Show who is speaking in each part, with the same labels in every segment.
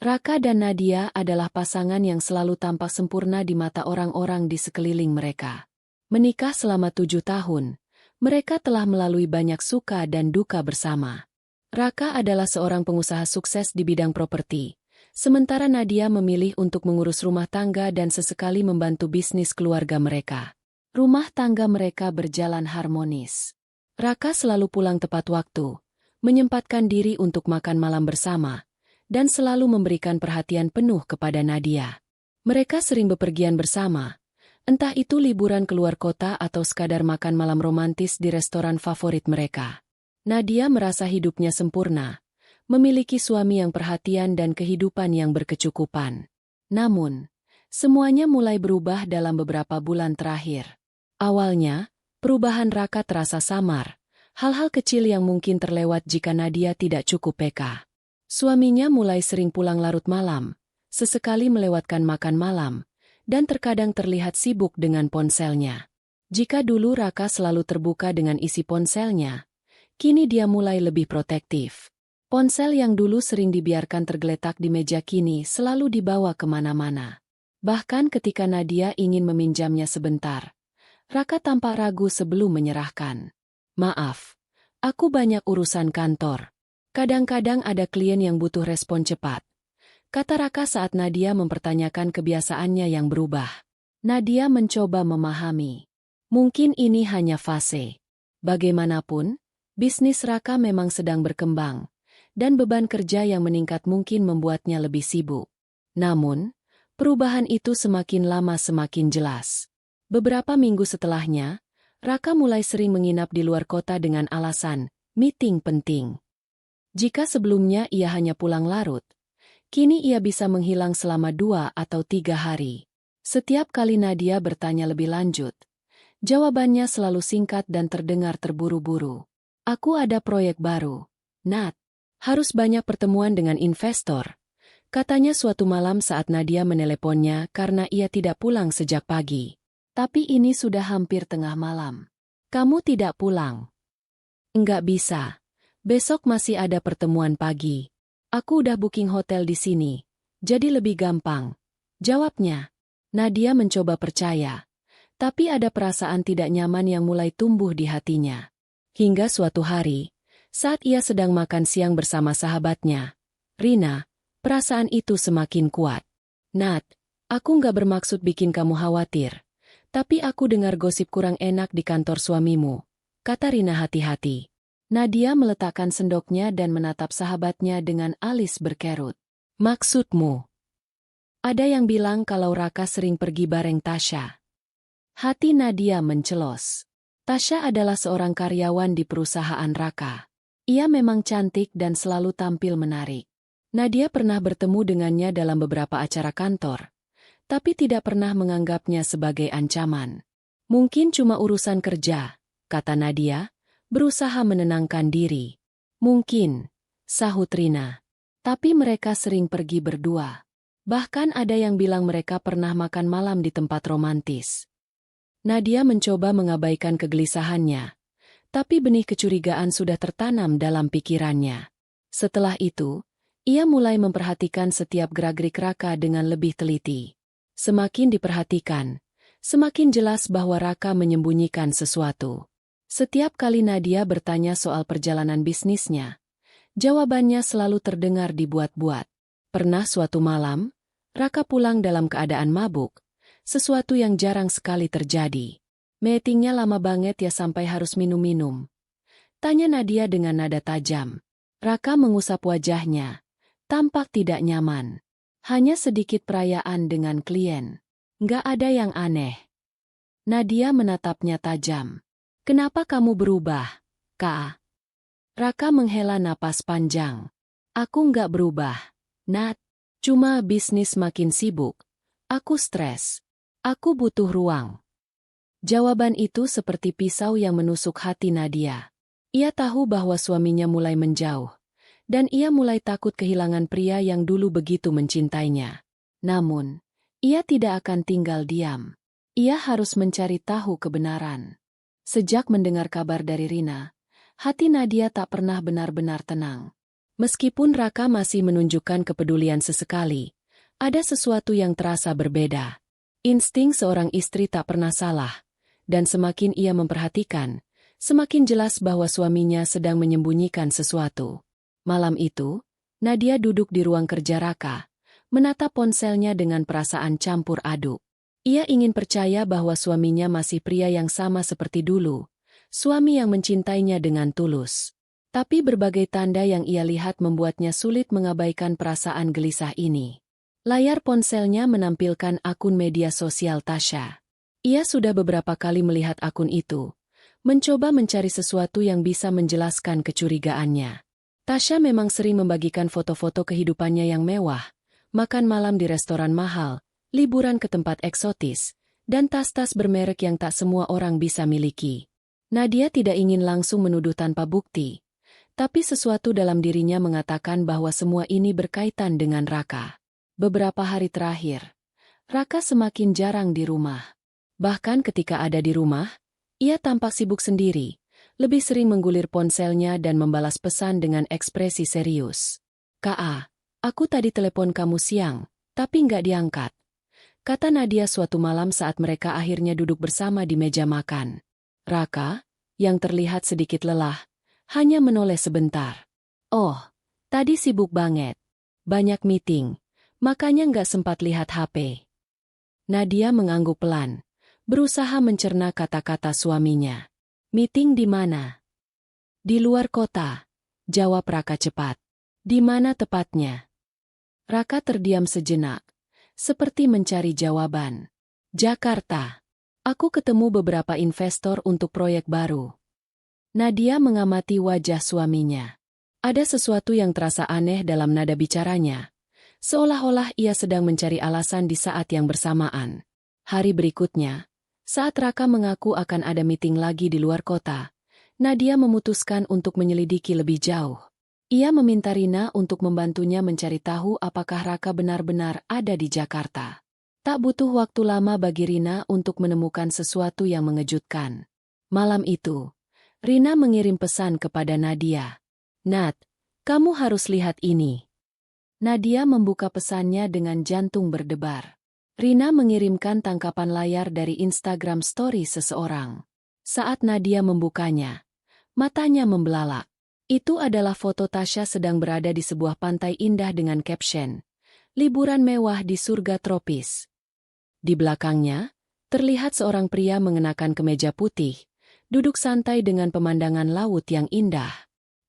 Speaker 1: Raka dan Nadia adalah pasangan yang selalu tampak sempurna di mata orang-orang di sekeliling mereka. Menikah selama 7 tahun, mereka telah melalui banyak suka dan duka bersama. Raka adalah seorang pengusaha sukses di bidang properti, sementara Nadia memilih untuk mengurus rumah tangga dan sesekali membantu bisnis keluarga mereka. Rumah tangga mereka berjalan harmonis. Raka selalu pulang tepat waktu, menyempatkan diri untuk makan malam bersama, dan selalu memberikan perhatian penuh kepada Nadia. Mereka sering bepergian bersama, entah itu liburan keluar kota atau sekadar makan malam romantis di restoran favorit mereka. Nadia merasa hidupnya sempurna, memiliki suami yang perhatian dan kehidupan yang berkecukupan. Namun, semuanya mulai berubah dalam beberapa bulan terakhir. Awalnya, perubahan Raka terasa samar, hal-hal kecil yang mungkin terlewat jika Nadia tidak cukup peka. Suaminya mulai sering pulang larut malam, sesekali melewatkan makan malam, dan terkadang terlihat sibuk dengan ponselnya. Jika dulu Raka selalu terbuka dengan isi ponselnya, kini dia mulai lebih protektif. Ponsel yang dulu sering dibiarkan tergeletak di meja kini selalu dibawa kemana-mana. Bahkan ketika Nadia ingin meminjamnya sebentar, Raka tampak ragu sebelum menyerahkan. "Maaf, aku banyak urusan kantor. Kadang-kadang ada klien yang butuh respon cepat," kata Raka saat Nadia mempertanyakan kebiasaannya yang berubah. Nadia mencoba memahami. Mungkin ini hanya fase. Bagaimanapun, bisnis Raka memang sedang berkembang, dan beban kerja yang meningkat mungkin membuatnya lebih sibuk. Namun, perubahan itu semakin lama semakin jelas. Beberapa minggu setelahnya, Raka mulai sering menginap di luar kota dengan alasan meeting penting. Jika sebelumnya ia hanya pulang larut, kini ia bisa menghilang selama 2 atau 3 hari. Setiap kali Nadia bertanya lebih lanjut, jawabannya selalu singkat dan terdengar terburu-buru. "Aku ada proyek baru, Nat. Harus banyak pertemuan dengan investor," katanya suatu malam saat Nadia meneleponnya karena ia tidak pulang sejak pagi. "Tapi ini sudah hampir tengah malam. Kamu tidak pulang?" "Enggak bisa. Besok masih ada pertemuan pagi. Aku udah booking hotel di sini, jadi lebih gampang," jawabnya. Nadia mencoba percaya, tapi ada perasaan tidak nyaman yang mulai tumbuh di hatinya. Hingga suatu hari, saat ia sedang makan siang bersama sahabatnya, Rina, perasaan itu semakin kuat. "Nat, aku nggak bermaksud bikin kamu khawatir, tapi aku dengar gosip kurang enak di kantor suamimu," kata Rina hati-hati. Nadia meletakkan sendoknya dan menatap sahabatnya dengan alis berkerut. "Maksudmu?" "Ada yang bilang kalau Raka sering pergi bareng Tasya." Hati Nadia mencelos. Tasya adalah seorang karyawan di perusahaan Raka. Ia memang cantik dan selalu tampil menarik. Nadia pernah bertemu dengannya dalam beberapa acara kantor, tapi tidak pernah menganggapnya sebagai ancaman. "Mungkin cuma urusan kerja," kata Nadia, berusaha menenangkan diri. "Mungkin," sahut Rina. "Tapi mereka sering pergi berdua. Bahkan ada yang bilang mereka pernah makan malam di tempat romantis." Nadia mencoba mengabaikan kegelisahannya, tapi benih kecurigaan sudah tertanam dalam pikirannya. Setelah itu, ia mulai memperhatikan setiap gerak-gerik Raka dengan lebih teliti. Semakin diperhatikan, semakin jelas bahwa Raka menyembunyikan sesuatu. Setiap kali Nadia bertanya soal perjalanan bisnisnya, jawabannya selalu terdengar dibuat-buat. Pernah suatu malam, Raka pulang dalam keadaan mabuk, sesuatu yang jarang sekali terjadi. "Meetingnya lama banget ya sampai harus minum-minum?" tanya Nadia dengan nada tajam. Raka mengusap wajahnya, tampak tidak nyaman. "Hanya sedikit perayaan dengan klien. Nggak ada yang aneh." Nadia menatapnya tajam. "Kenapa kamu berubah, Kak?" Raka menghela napas panjang. "Aku nggak berubah, Nat. Cuma bisnis makin sibuk. Aku stres. Aku butuh ruang." Jawaban itu seperti pisau yang menusuk hati Nadia. Ia tahu bahwa suaminya mulai menjauh, dan ia mulai takut kehilangan pria yang dulu begitu mencintainya. Namun, ia tidak akan tinggal diam. Ia harus mencari tahu kebenaran. Sejak mendengar kabar dari Rina, hati Nadia tak pernah benar-benar tenang. Meskipun Raka masih menunjukkan kepedulian sesekali, ada sesuatu yang terasa berbeda. Insting seorang istri tak pernah salah, dan semakin ia memperhatikan, semakin jelas bahwa suaminya sedang menyembunyikan sesuatu. Malam itu, Nadia duduk di ruang kerja Raka, menatap ponselnya dengan perasaan campur aduk. Ia ingin percaya bahwa suaminya masih pria yang sama seperti dulu, suami yang mencintainya dengan tulus. Tapi berbagai tanda yang ia lihat membuatnya sulit mengabaikan perasaan gelisah ini. Layar ponselnya menampilkan akun media sosial Tasya. Ia sudah beberapa kali melihat akun itu, mencoba mencari sesuatu yang bisa menjelaskan kecurigaannya. Tasya memang sering membagikan foto-foto kehidupannya yang mewah, makan malam di restoran mahal, liburan ke tempat eksotis, dan tas-tas bermerek yang tak semua orang bisa miliki. Nadia tidak ingin langsung menuduh tanpa bukti, tapi sesuatu dalam dirinya mengatakan bahwa semua ini berkaitan dengan Raka. Beberapa hari terakhir, Raka semakin jarang di rumah. Bahkan ketika ada di rumah, ia tampak sibuk sendiri, lebih sering menggulir ponselnya dan membalas pesan dengan ekspresi serius. "Ka, aku tadi telepon kamu siang, tapi nggak diangkat," kata Nadia suatu malam saat mereka akhirnya duduk bersama di meja makan. Raka, yang terlihat sedikit lelah, hanya menoleh sebentar. "Oh, tadi sibuk banget. Banyak meeting, makanya nggak sempat lihat HP." Nadia mengangguk pelan, berusaha mencerna kata-kata suaminya. "Meeting di mana?" "Di luar kota," jawab Raka cepat. "Di mana tepatnya?" Raka terdiam sejenak, seperti mencari jawaban. "Jakarta. Aku ketemu beberapa investor untuk proyek baru." Nadia mengamati wajah suaminya. Ada sesuatu yang terasa aneh dalam nada bicaranya, seolah-olah ia sedang mencari alasan di saat yang bersamaan. Hari berikutnya, saat Raka mengaku akan ada meeting lagi di luar kota, Nadia memutuskan untuk menyelidiki lebih jauh. Ia meminta Rina untuk membantunya mencari tahu apakah Raka benar-benar ada di Jakarta. Tak butuh waktu lama bagi Rina untuk menemukan sesuatu yang mengejutkan. Malam itu, Rina mengirim pesan kepada Nadia. "Nat, kamu harus lihat ini." Nadia membuka pesannya dengan jantung berdebar. Rina mengirimkan tangkapan layar dari Instagram story seseorang. Saat Nadia membukanya, matanya membelalak. Itu adalah foto Tasya sedang berada di sebuah pantai indah dengan caption, "Liburan mewah di surga tropis." Di belakangnya, terlihat seorang pria mengenakan kemeja putih, duduk santai dengan pemandangan laut yang indah.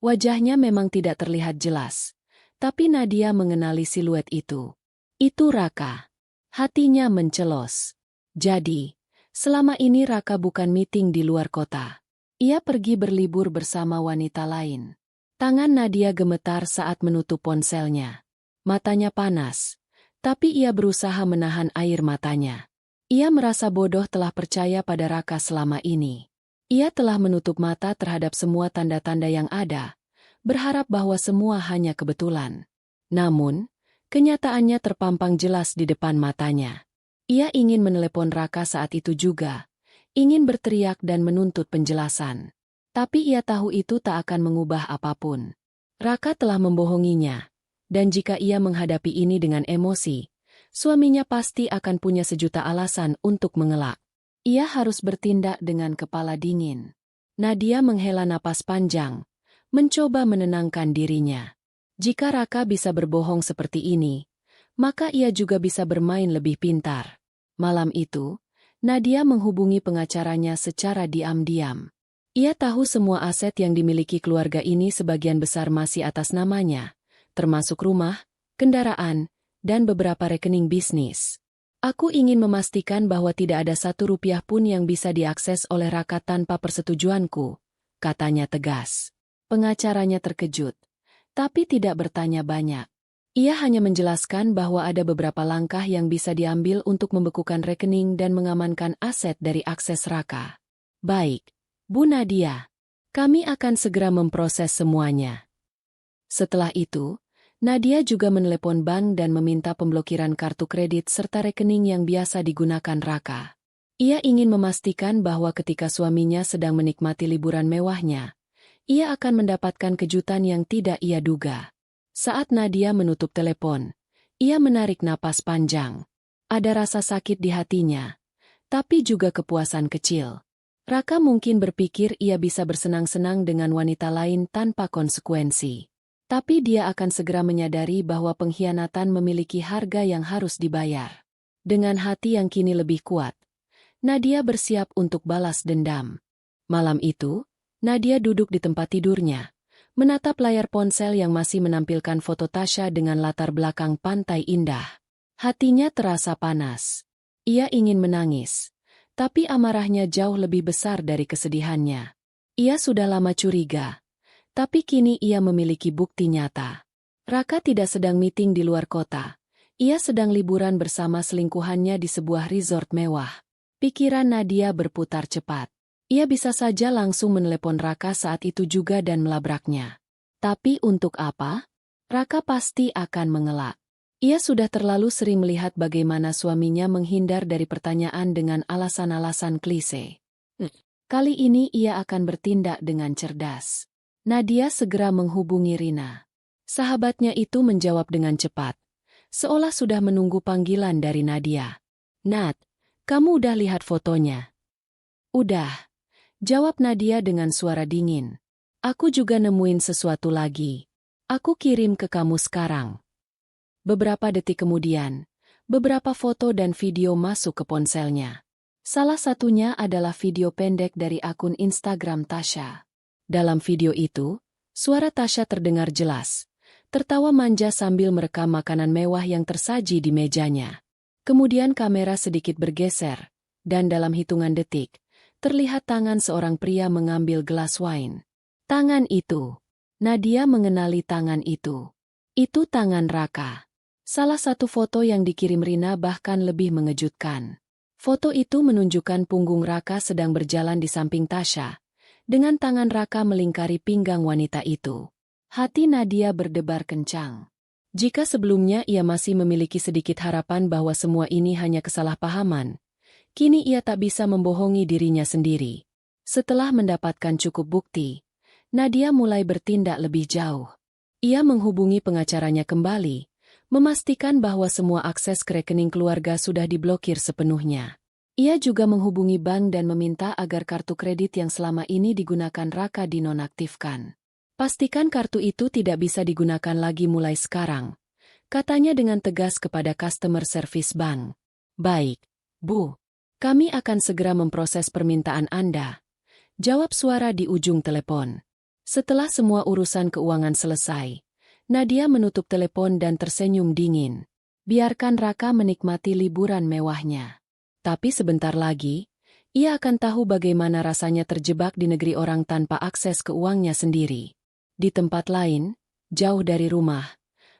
Speaker 1: Wajahnya memang tidak terlihat jelas, tapi Nadia mengenali siluet itu. Itu Raka. Hatinya mencelos. Jadi, selama ini Raka bukan meeting di luar kota. Ia pergi berlibur bersama wanita lain. Tangan Nadia gemetar saat menutup ponselnya. Matanya panas, tapi ia berusaha menahan air matanya. Ia merasa bodoh telah percaya pada Raka selama ini. Ia telah menutup mata terhadap semua tanda-tanda yang ada, berharap bahwa semua hanya kebetulan. Namun, kenyataannya terpampang jelas di depan matanya. Ia ingin menelepon Raka saat itu juga, ingin berteriak dan menuntut penjelasan. Tapi ia tahu itu tak akan mengubah apapun. Raka telah membohonginya, dan jika ia menghadapi ini dengan emosi, suaminya pasti akan punya sejuta alasan untuk mengelak. Ia harus bertindak dengan kepala dingin. Nadia menghela napas panjang, mencoba menenangkan dirinya. Jika Raka bisa berbohong seperti ini, maka ia juga bisa bermain lebih pintar. Malam itu, Nadia menghubungi pengacaranya secara diam-diam. Ia tahu semua aset yang dimiliki keluarga ini sebagian besar masih atas namanya, termasuk rumah, kendaraan, dan beberapa rekening bisnis. "Aku ingin memastikan bahwa tidak ada Rp1 pun yang bisa diakses oleh Raka tanpa persetujuanku," katanya tegas. Pengacaranya terkejut, tapi tidak bertanya banyak. Ia hanya menjelaskan bahwa ada beberapa langkah yang bisa diambil untuk membekukan rekening dan mengamankan aset dari akses Raka. "Baik, Bu Nadia. Kami akan segera memproses semuanya." Setelah itu, Nadia juga menelepon bank dan meminta pemblokiran kartu kredit serta rekening yang biasa digunakan Raka. Ia ingin memastikan bahwa ketika suaminya sedang menikmati liburan mewahnya, ia akan mendapatkan kejutan yang tidak ia duga. Saat Nadia menutup telepon, ia menarik napas panjang. Ada rasa sakit di hatinya, tapi juga kepuasan kecil. Raka mungkin berpikir ia bisa bersenang-senang dengan wanita lain tanpa konsekuensi. Tapi dia akan segera menyadari bahwa pengkhianatan memiliki harga yang harus dibayar. Dengan hati yang kini lebih kuat, Nadia bersiap untuk balas dendam. Malam itu, Nadia duduk di tempat tidurnya, menatap layar ponsel yang masih menampilkan foto Tasya dengan latar belakang pantai indah. Hatinya terasa panas. Ia ingin menangis, tapi amarahnya jauh lebih besar dari kesedihannya. Ia sudah lama curiga, tapi kini ia memiliki bukti nyata. Raka tidak sedang meeting di luar kota. Ia sedang liburan bersama selingkuhannya di sebuah resort mewah. Pikiran Nadia berputar cepat. Ia bisa saja langsung menelepon Raka saat itu juga dan melabraknya. Tapi untuk apa? Raka pasti akan mengelak. Ia sudah terlalu sering melihat bagaimana suaminya menghindar dari pertanyaan dengan alasan-alasan klise. Kali ini ia akan bertindak dengan cerdas. Nadia segera menghubungi Rina. Sahabatnya itu menjawab dengan cepat, seolah sudah menunggu panggilan dari Nadia. "Nat, kamu udah lihat fotonya?" "Udah," jawab Nadia dengan suara dingin. "Aku juga nemuin sesuatu lagi. Aku kirim ke kamu sekarang." Beberapa detik kemudian, beberapa foto dan video masuk ke ponselnya. Salah satunya adalah video pendek dari akun Instagram Tasya. Dalam video itu, suara Tasya terdengar jelas, tertawa manja sambil merekam makanan mewah yang tersaji di mejanya. Kemudian kamera sedikit bergeser, dan dalam hitungan detik, terlihat tangan seorang pria mengambil gelas wine. Tangan itu. Nadia mengenali tangan itu. Itu tangan Raka. Salah satu foto yang dikirim Rina bahkan lebih mengejutkan. Foto itu menunjukkan punggung Raka sedang berjalan di samping Tasya, dengan tangan Raka melingkari pinggang wanita itu. Hati Nadia berdebar kencang. Jika sebelumnya ia masih memiliki sedikit harapan bahwa semua ini hanya kesalahpahaman, kini ia tak bisa membohongi dirinya sendiri. Setelah mendapatkan cukup bukti, Nadia mulai bertindak lebih jauh. Ia menghubungi pengacaranya kembali, memastikan bahwa semua akses ke rekening keluarga sudah diblokir sepenuhnya. Ia juga menghubungi bank dan meminta agar kartu kredit yang selama ini digunakan Raka dinonaktifkan. "Pastikan kartu itu tidak bisa digunakan lagi mulai sekarang," katanya dengan tegas kepada customer service bank. "Baik, Bu. Kami akan segera memproses permintaan Anda," jawab suara di ujung telepon. Setelah semua urusan keuangan selesai, Nadia menutup telepon dan tersenyum dingin. Biarkan Raka menikmati liburan mewahnya. Tapi sebentar lagi, ia akan tahu bagaimana rasanya terjebak di negeri orang tanpa akses ke uangnya sendiri. Di tempat lain, jauh dari rumah,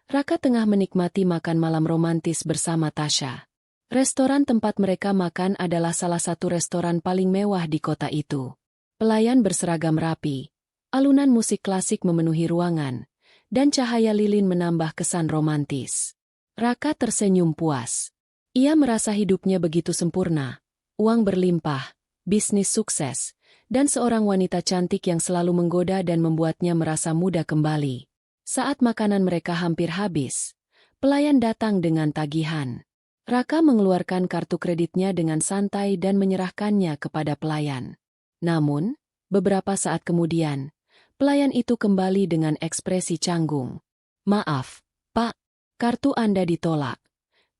Speaker 1: Raka tengah menikmati makan malam romantis bersama Tasya. Restoran tempat mereka makan adalah salah satu restoran paling mewah di kota itu. Pelayan berseragam rapi, alunan musik klasik memenuhi ruangan, dan cahaya lilin menambah kesan romantis. Raka tersenyum puas. Ia merasa hidupnya begitu sempurna, uang berlimpah, bisnis sukses, dan seorang wanita cantik yang selalu menggoda dan membuatnya merasa muda kembali. Saat makanan mereka hampir habis, pelayan datang dengan tagihan. Raka mengeluarkan kartu kreditnya dengan santai dan menyerahkannya kepada pelayan. Namun, beberapa saat kemudian, pelayan itu kembali dengan ekspresi canggung. "Maaf, Pak, kartu Anda ditolak,"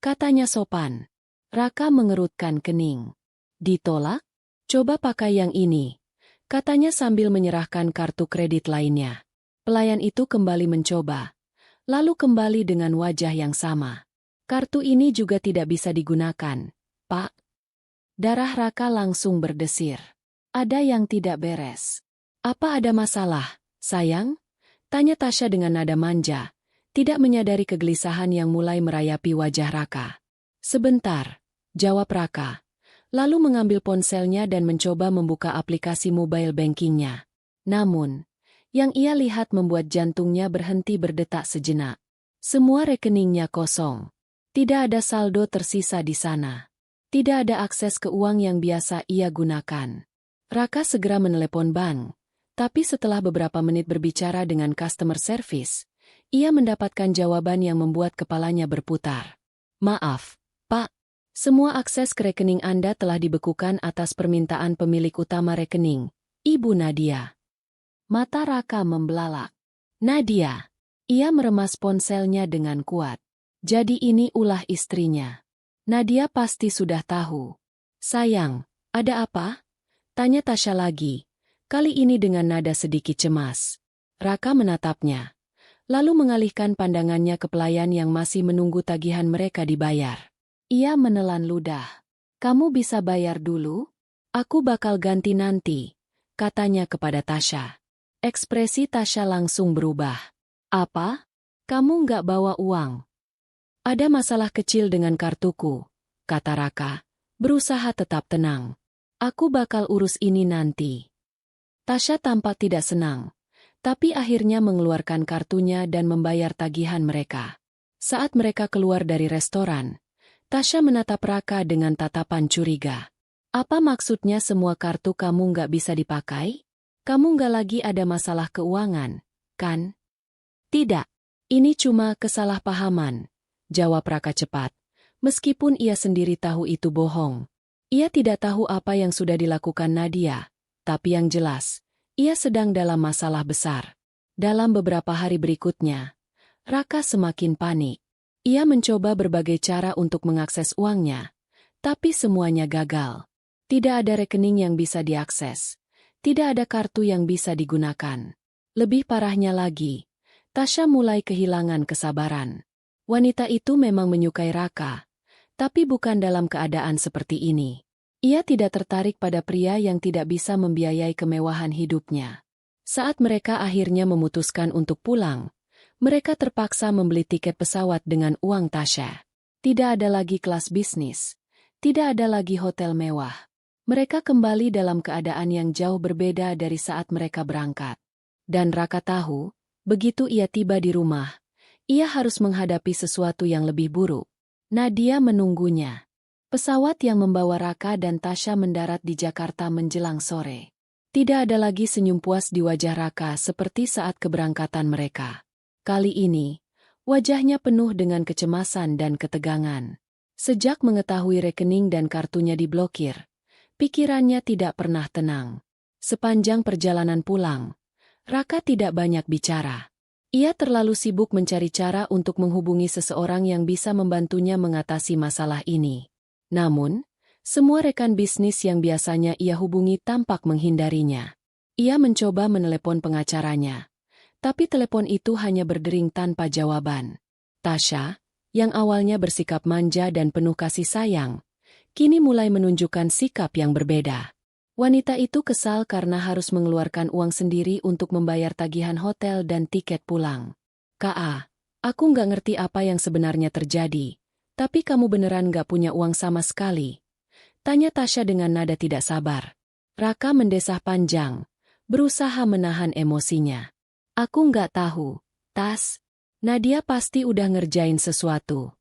Speaker 1: katanya sopan. Raka mengerutkan kening. "Ditolak? Coba pakai yang ini," katanya sambil menyerahkan kartu kredit lainnya. Pelayan itu kembali mencoba, lalu kembali dengan wajah yang sama. "Kartu ini juga tidak bisa digunakan, Pak." Darah Raka langsung berdesir. Ada yang tidak beres. "Apa ada masalah, sayang?" tanya Tasya dengan nada manja, tidak menyadari kegelisahan yang mulai merayapi wajah Raka. "Sebentar," jawab Raka, lalu mengambil ponselnya dan mencoba membuka aplikasi mobile bankingnya. Namun, yang ia lihat membuat jantungnya berhenti berdetak sejenak. Semua rekeningnya kosong. Tidak ada saldo tersisa di sana. Tidak ada akses ke uang yang biasa ia gunakan. Raka segera menelepon bank, tapi setelah beberapa menit berbicara dengan customer service, ia mendapatkan jawaban yang membuat kepalanya berputar. Maaf, Pak. Semua akses ke rekening Anda telah dibekukan atas permintaan pemilik utama rekening, Ibu Nadia. Mata Raka membelalak. Nadia. Ia meremas ponselnya dengan kuat. Jadi ini ulah istrinya. Nadia pasti sudah tahu. Sayang, ada apa? Tanya Tasya lagi. Kali ini dengan nada sedikit cemas. Raka menatapnya. Lalu mengalihkan pandangannya ke pelayan yang masih menunggu tagihan mereka dibayar. Ia menelan ludah. Kamu bisa bayar dulu? Aku bakal ganti nanti, katanya kepada Tasya. Ekspresi Tasya langsung berubah. Apa? Kamu nggak bawa uang? Ada masalah kecil dengan kartuku, kata Raka, berusaha tetap tenang. Aku bakal urus ini nanti. Tasya tampak tidak senang, tapi akhirnya mengeluarkan kartunya dan membayar tagihan mereka. Saat mereka keluar dari restoran, Tasya menatap Raka dengan tatapan curiga. Apa maksudnya semua kartu kamu nggak bisa dipakai? Kamu nggak lagi ada masalah keuangan, kan? Tidak. Ini cuma kesalahpahaman, jawab Raka cepat. Meskipun ia sendiri tahu itu bohong. Ia tidak tahu apa yang sudah dilakukan Nadia, tapi yang jelas, ia sedang dalam masalah besar. Dalam beberapa hari berikutnya, Raka semakin panik. Ia mencoba berbagai cara untuk mengakses uangnya, tapi semuanya gagal. Tidak ada rekening yang bisa diakses. Tidak ada kartu yang bisa digunakan. Lebih parahnya lagi, Tasya mulai kehilangan kesabaran. Wanita itu memang menyukai Raka, tapi bukan dalam keadaan seperti ini. Ia tidak tertarik pada pria yang tidak bisa membiayai kemewahan hidupnya. Saat mereka akhirnya memutuskan untuk pulang, mereka terpaksa membeli tiket pesawat dengan uang Tasya. Tidak ada lagi kelas bisnis. Tidak ada lagi hotel mewah. Mereka kembali dalam keadaan yang jauh berbeda dari saat mereka berangkat. Dan Raka tahu, begitu ia tiba di rumah, ia harus menghadapi sesuatu yang lebih buruk. Nadia menunggunya. Pesawat yang membawa Raka dan Tasya mendarat di Jakarta menjelang sore. Tidak ada lagi senyum puas di wajah Raka seperti saat keberangkatan mereka. Kali ini, wajahnya penuh dengan kecemasan dan ketegangan. Sejak mengetahui rekening dan kartunya diblokir, pikirannya tidak pernah tenang. Sepanjang perjalanan pulang, Raka tidak banyak bicara. Ia terlalu sibuk mencari cara untuk menghubungi seseorang yang bisa membantunya mengatasi masalah ini. Namun, semua rekan bisnis yang biasanya ia hubungi tampak menghindarinya. Ia mencoba menelepon pengacaranya. Tapi telepon itu hanya berdering tanpa jawaban. Tasya, yang awalnya bersikap manja dan penuh kasih sayang, kini mulai menunjukkan sikap yang berbeda. Wanita itu kesal karena harus mengeluarkan uang sendiri untuk membayar tagihan hotel dan tiket pulang. Kak, aku nggak ngerti apa yang sebenarnya terjadi, tapi kamu beneran nggak punya uang sama sekali? Tanya Tasya dengan nada tidak sabar. Raka mendesah panjang, berusaha menahan emosinya. Aku nggak tahu, Tas. Nadia pasti udah ngerjain sesuatu.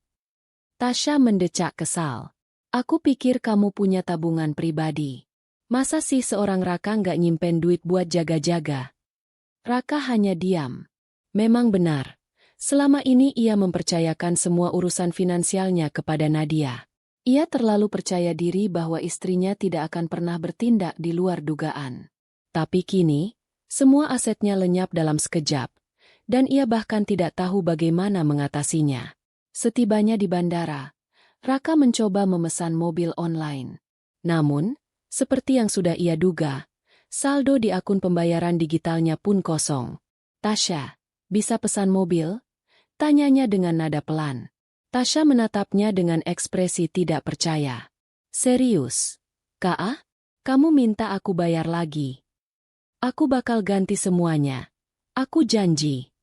Speaker 1: Tasya mendecak kesal. Aku pikir kamu punya tabungan pribadi. Masa sih seorang Raka nggak nyimpen duit buat jaga-jaga? Raka hanya diam. Memang benar. Selama ini ia mempercayakan semua urusan finansialnya kepada Nadia. Ia terlalu percaya diri bahwa istrinya tidak akan pernah bertindak di luar dugaan. Tapi kini, semua asetnya lenyap dalam sekejap, dan ia bahkan tidak tahu bagaimana mengatasinya. Setibanya di bandara, Raka mencoba memesan mobil online. Namun, seperti yang sudah ia duga, saldo di akun pembayaran digitalnya pun kosong. Tasya, bisa pesan mobil? Tanyanya dengan nada pelan. Tasya menatapnya dengan ekspresi tidak percaya. Serius? Kak, kamu minta aku bayar lagi? Aku bakal ganti semuanya. Aku janji.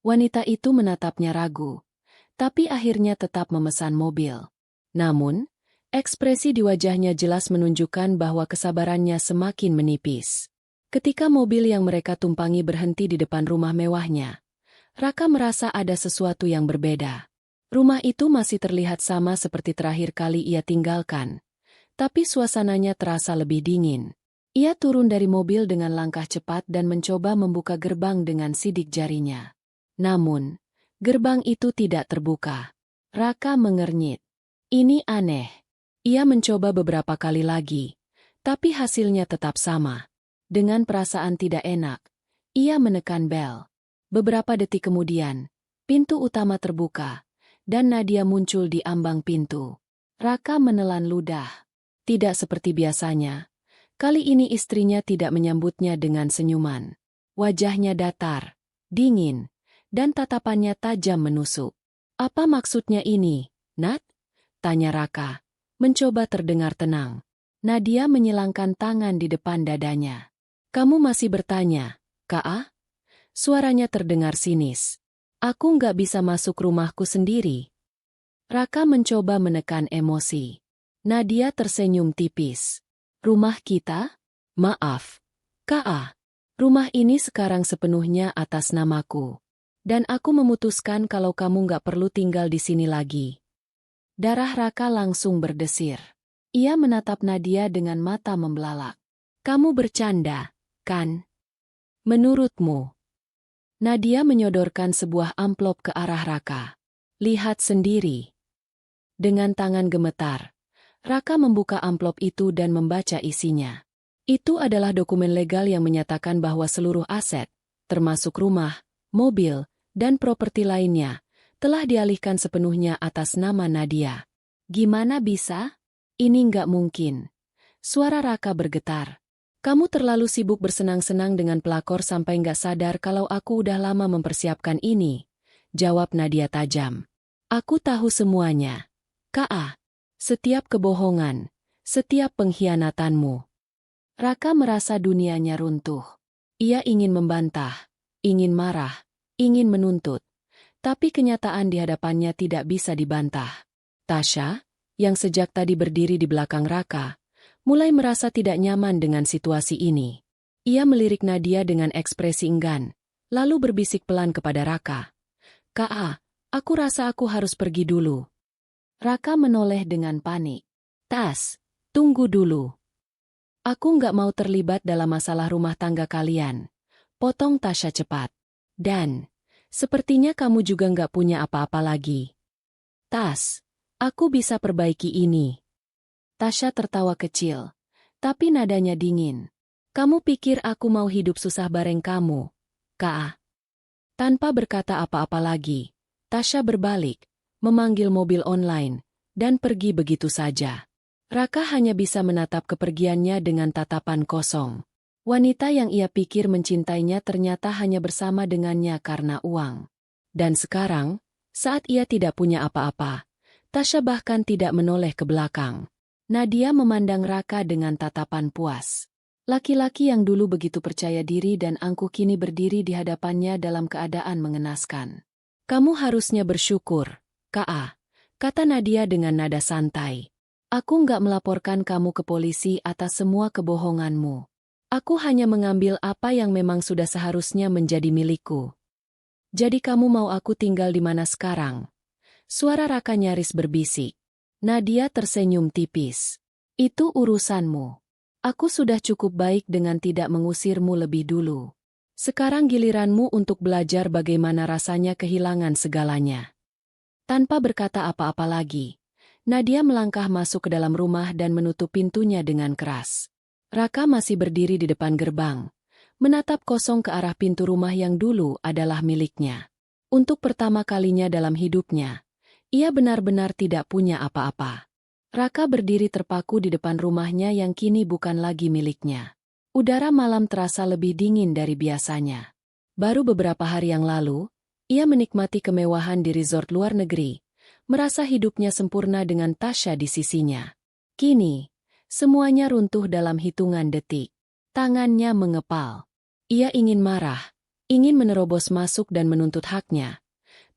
Speaker 1: Wanita itu menatapnya ragu, tapi akhirnya tetap memesan mobil. Namun, ekspresi di wajahnya jelas menunjukkan bahwa kesabarannya semakin menipis. Ketika mobil yang mereka tumpangi berhenti di depan rumah mewahnya, Raka merasa ada sesuatu yang berbeda. Rumah itu masih terlihat sama seperti terakhir kali ia tinggalkan, tapi suasananya terasa lebih dingin. Ia turun dari mobil dengan langkah cepat dan mencoba membuka gerbang dengan sidik jarinya. Namun, gerbang itu tidak terbuka. Raka mengernyit. Ini aneh. Ia mencoba beberapa kali lagi, tapi hasilnya tetap sama. Dengan perasaan tidak enak, ia menekan bel. Beberapa detik kemudian, pintu utama terbuka, dan Nadia muncul di ambang pintu. Raka menelan ludah. Tidak seperti biasanya. Kali ini istrinya tidak menyambutnya dengan senyuman. Wajahnya datar, dingin, dan tatapannya tajam menusuk. Apa maksudnya ini, Nat? Tanya Raka, mencoba terdengar tenang. Nadia menyilangkan tangan di depan dadanya. Kamu masih bertanya, Kak? Suaranya terdengar sinis. Aku nggak bisa masuk rumahku sendiri. Raka mencoba menekan emosi. Nadia tersenyum tipis. Rumah kita? Maaf, Kak. Rumah ini sekarang sepenuhnya atas namaku. Dan aku memutuskan kalau kamu nggak perlu tinggal di sini lagi. Darah Raka langsung berdesir. Ia menatap Nadia dengan mata membelalak. Kamu bercanda, kan? Menurutmu? Nadia menyodorkan sebuah amplop ke arah Raka. Lihat sendiri. Dengan tangan gemetar, Raka membuka amplop itu dan membaca isinya. Itu adalah dokumen legal yang menyatakan bahwa seluruh aset, termasuk rumah, mobil, dan properti lainnya, telah dialihkan sepenuhnya atas nama Nadia. Gimana bisa? Ini nggak mungkin. Suara Raka bergetar. Kamu terlalu sibuk bersenang-senang dengan pelakor sampai nggak sadar kalau aku udah lama mempersiapkan ini. Jawab Nadia tajam. Aku tahu semuanya. Kak. Setiap kebohongan, setiap pengkhianatanmu. Raka merasa dunianya runtuh. Ia ingin membantah, ingin marah, ingin menuntut. Tapi kenyataan di hadapannya tidak bisa dibantah. Tasha, yang sejak tadi berdiri di belakang Raka, mulai merasa tidak nyaman dengan situasi ini. Ia melirik Nadia dengan ekspresi enggan, lalu berbisik pelan kepada Raka. Kak, aku rasa aku harus pergi dulu. Raka menoleh dengan panik. Tas, tunggu dulu. Aku nggak mau terlibat dalam masalah rumah tangga kalian. Potong Tasha cepat. Dan, sepertinya kamu juga nggak punya apa-apa lagi. Tas, aku bisa perbaiki ini. Tasha tertawa kecil, tapi nadanya dingin. Kamu pikir aku mau hidup susah bareng kamu, Kak? Tanpa berkata apa-apa lagi, Tasha berbalik, memanggil mobil online, dan pergi begitu saja. Raka hanya bisa menatap kepergiannya dengan tatapan kosong. Wanita yang ia pikir mencintainya ternyata hanya bersama dengannya karena uang. Dan sekarang, saat ia tidak punya apa-apa, Tasha bahkan tidak menoleh ke belakang. Nadia memandang Raka dengan tatapan puas. Laki-laki yang dulu begitu percaya diri dan angkuh kini berdiri di hadapannya dalam keadaan mengenaskan. Kamu harusnya bersyukur, Kak, kata Nadia dengan nada santai. Aku nggak melaporkan kamu ke polisi atas semua kebohonganmu. Aku hanya mengambil apa yang memang sudah seharusnya menjadi milikku. Jadi kamu mau aku tinggal di mana sekarang? Suara Raka nyaris berbisik. Nadia tersenyum tipis. Itu urusanmu. Aku sudah cukup baik dengan tidak mengusirmu lebih dulu. Sekarang giliranmu untuk belajar bagaimana rasanya kehilangan segalanya. Tanpa berkata apa-apa lagi, Nadia melangkah masuk ke dalam rumah dan menutup pintunya dengan keras. Raka masih berdiri di depan gerbang, menatap kosong ke arah pintu rumah yang dulu adalah miliknya. Untuk pertama kalinya dalam hidupnya, ia benar-benar tidak punya apa-apa. Raka berdiri terpaku di depan rumahnya yang kini bukan lagi miliknya. Udara malam terasa lebih dingin dari biasanya. Baru beberapa hari yang lalu, ia menikmati kemewahan di resort luar negeri, merasa hidupnya sempurna dengan Tasha di sisinya. Kini, semuanya runtuh dalam hitungan detik. Tangannya mengepal. Ia ingin marah, ingin menerobos masuk dan menuntut haknya.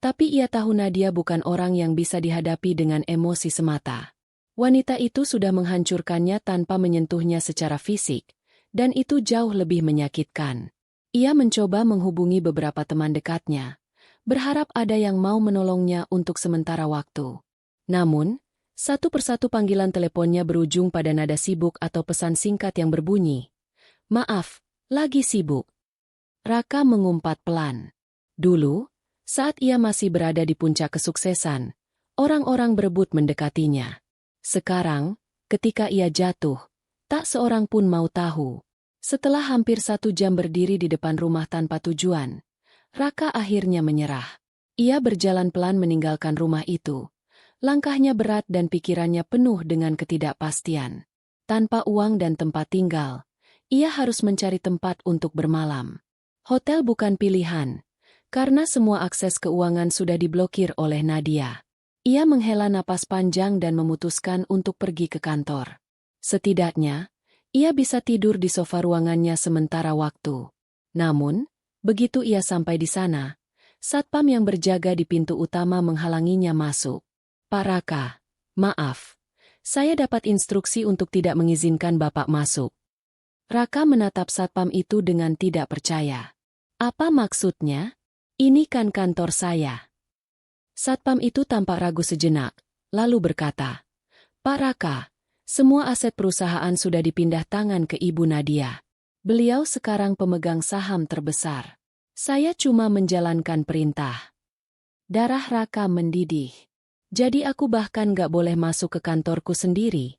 Speaker 1: Tapi ia tahu Nadia bukan orang yang bisa dihadapi dengan emosi semata. Wanita itu sudah menghancurkannya tanpa menyentuhnya secara fisik, dan itu jauh lebih menyakitkan. Ia mencoba menghubungi beberapa teman dekatnya, berharap ada yang mau menolongnya untuk sementara waktu. Namun, satu persatu panggilan teleponnya berujung pada nada sibuk atau pesan singkat yang berbunyi, "Maaf, lagi sibuk." Raka mengumpat pelan. Dulu, Saat ia masih berada di puncak kesuksesan, orang-orang berebut mendekatinya. Sekarang, ketika ia jatuh, tak seorang pun mau tahu. Setelah hampir 1 jam berdiri di depan rumah tanpa tujuan, Raka akhirnya menyerah. Ia berjalan pelan meninggalkan rumah itu. Langkahnya berat dan pikirannya penuh dengan ketidakpastian. Tanpa uang dan tempat tinggal, ia harus mencari tempat untuk bermalam. Hotel bukan pilihan, karena semua akses keuangan sudah diblokir oleh Nadia. Ia menghela napas panjang dan memutuskan untuk pergi ke kantor. Setidaknya, ia bisa tidur di sofa ruangannya sementara waktu. Namun, begitu ia sampai di sana, satpam yang berjaga di pintu utama menghalanginya masuk. "Pak Raka, maaf. Saya dapat instruksi untuk tidak mengizinkan Bapak masuk." Raka menatap satpam itu dengan tidak percaya. "Apa maksudnya? Ini kan kantor saya." Satpam itu tampak ragu sejenak, lalu berkata, "Pak Raka, semua aset perusahaan sudah dipindah tangan ke Ibu Nadia. Beliau sekarang pemegang saham terbesar. Saya cuma menjalankan perintah." Darah Raka mendidih. "Jadi aku bahkan gak boleh masuk ke kantorku sendiri?"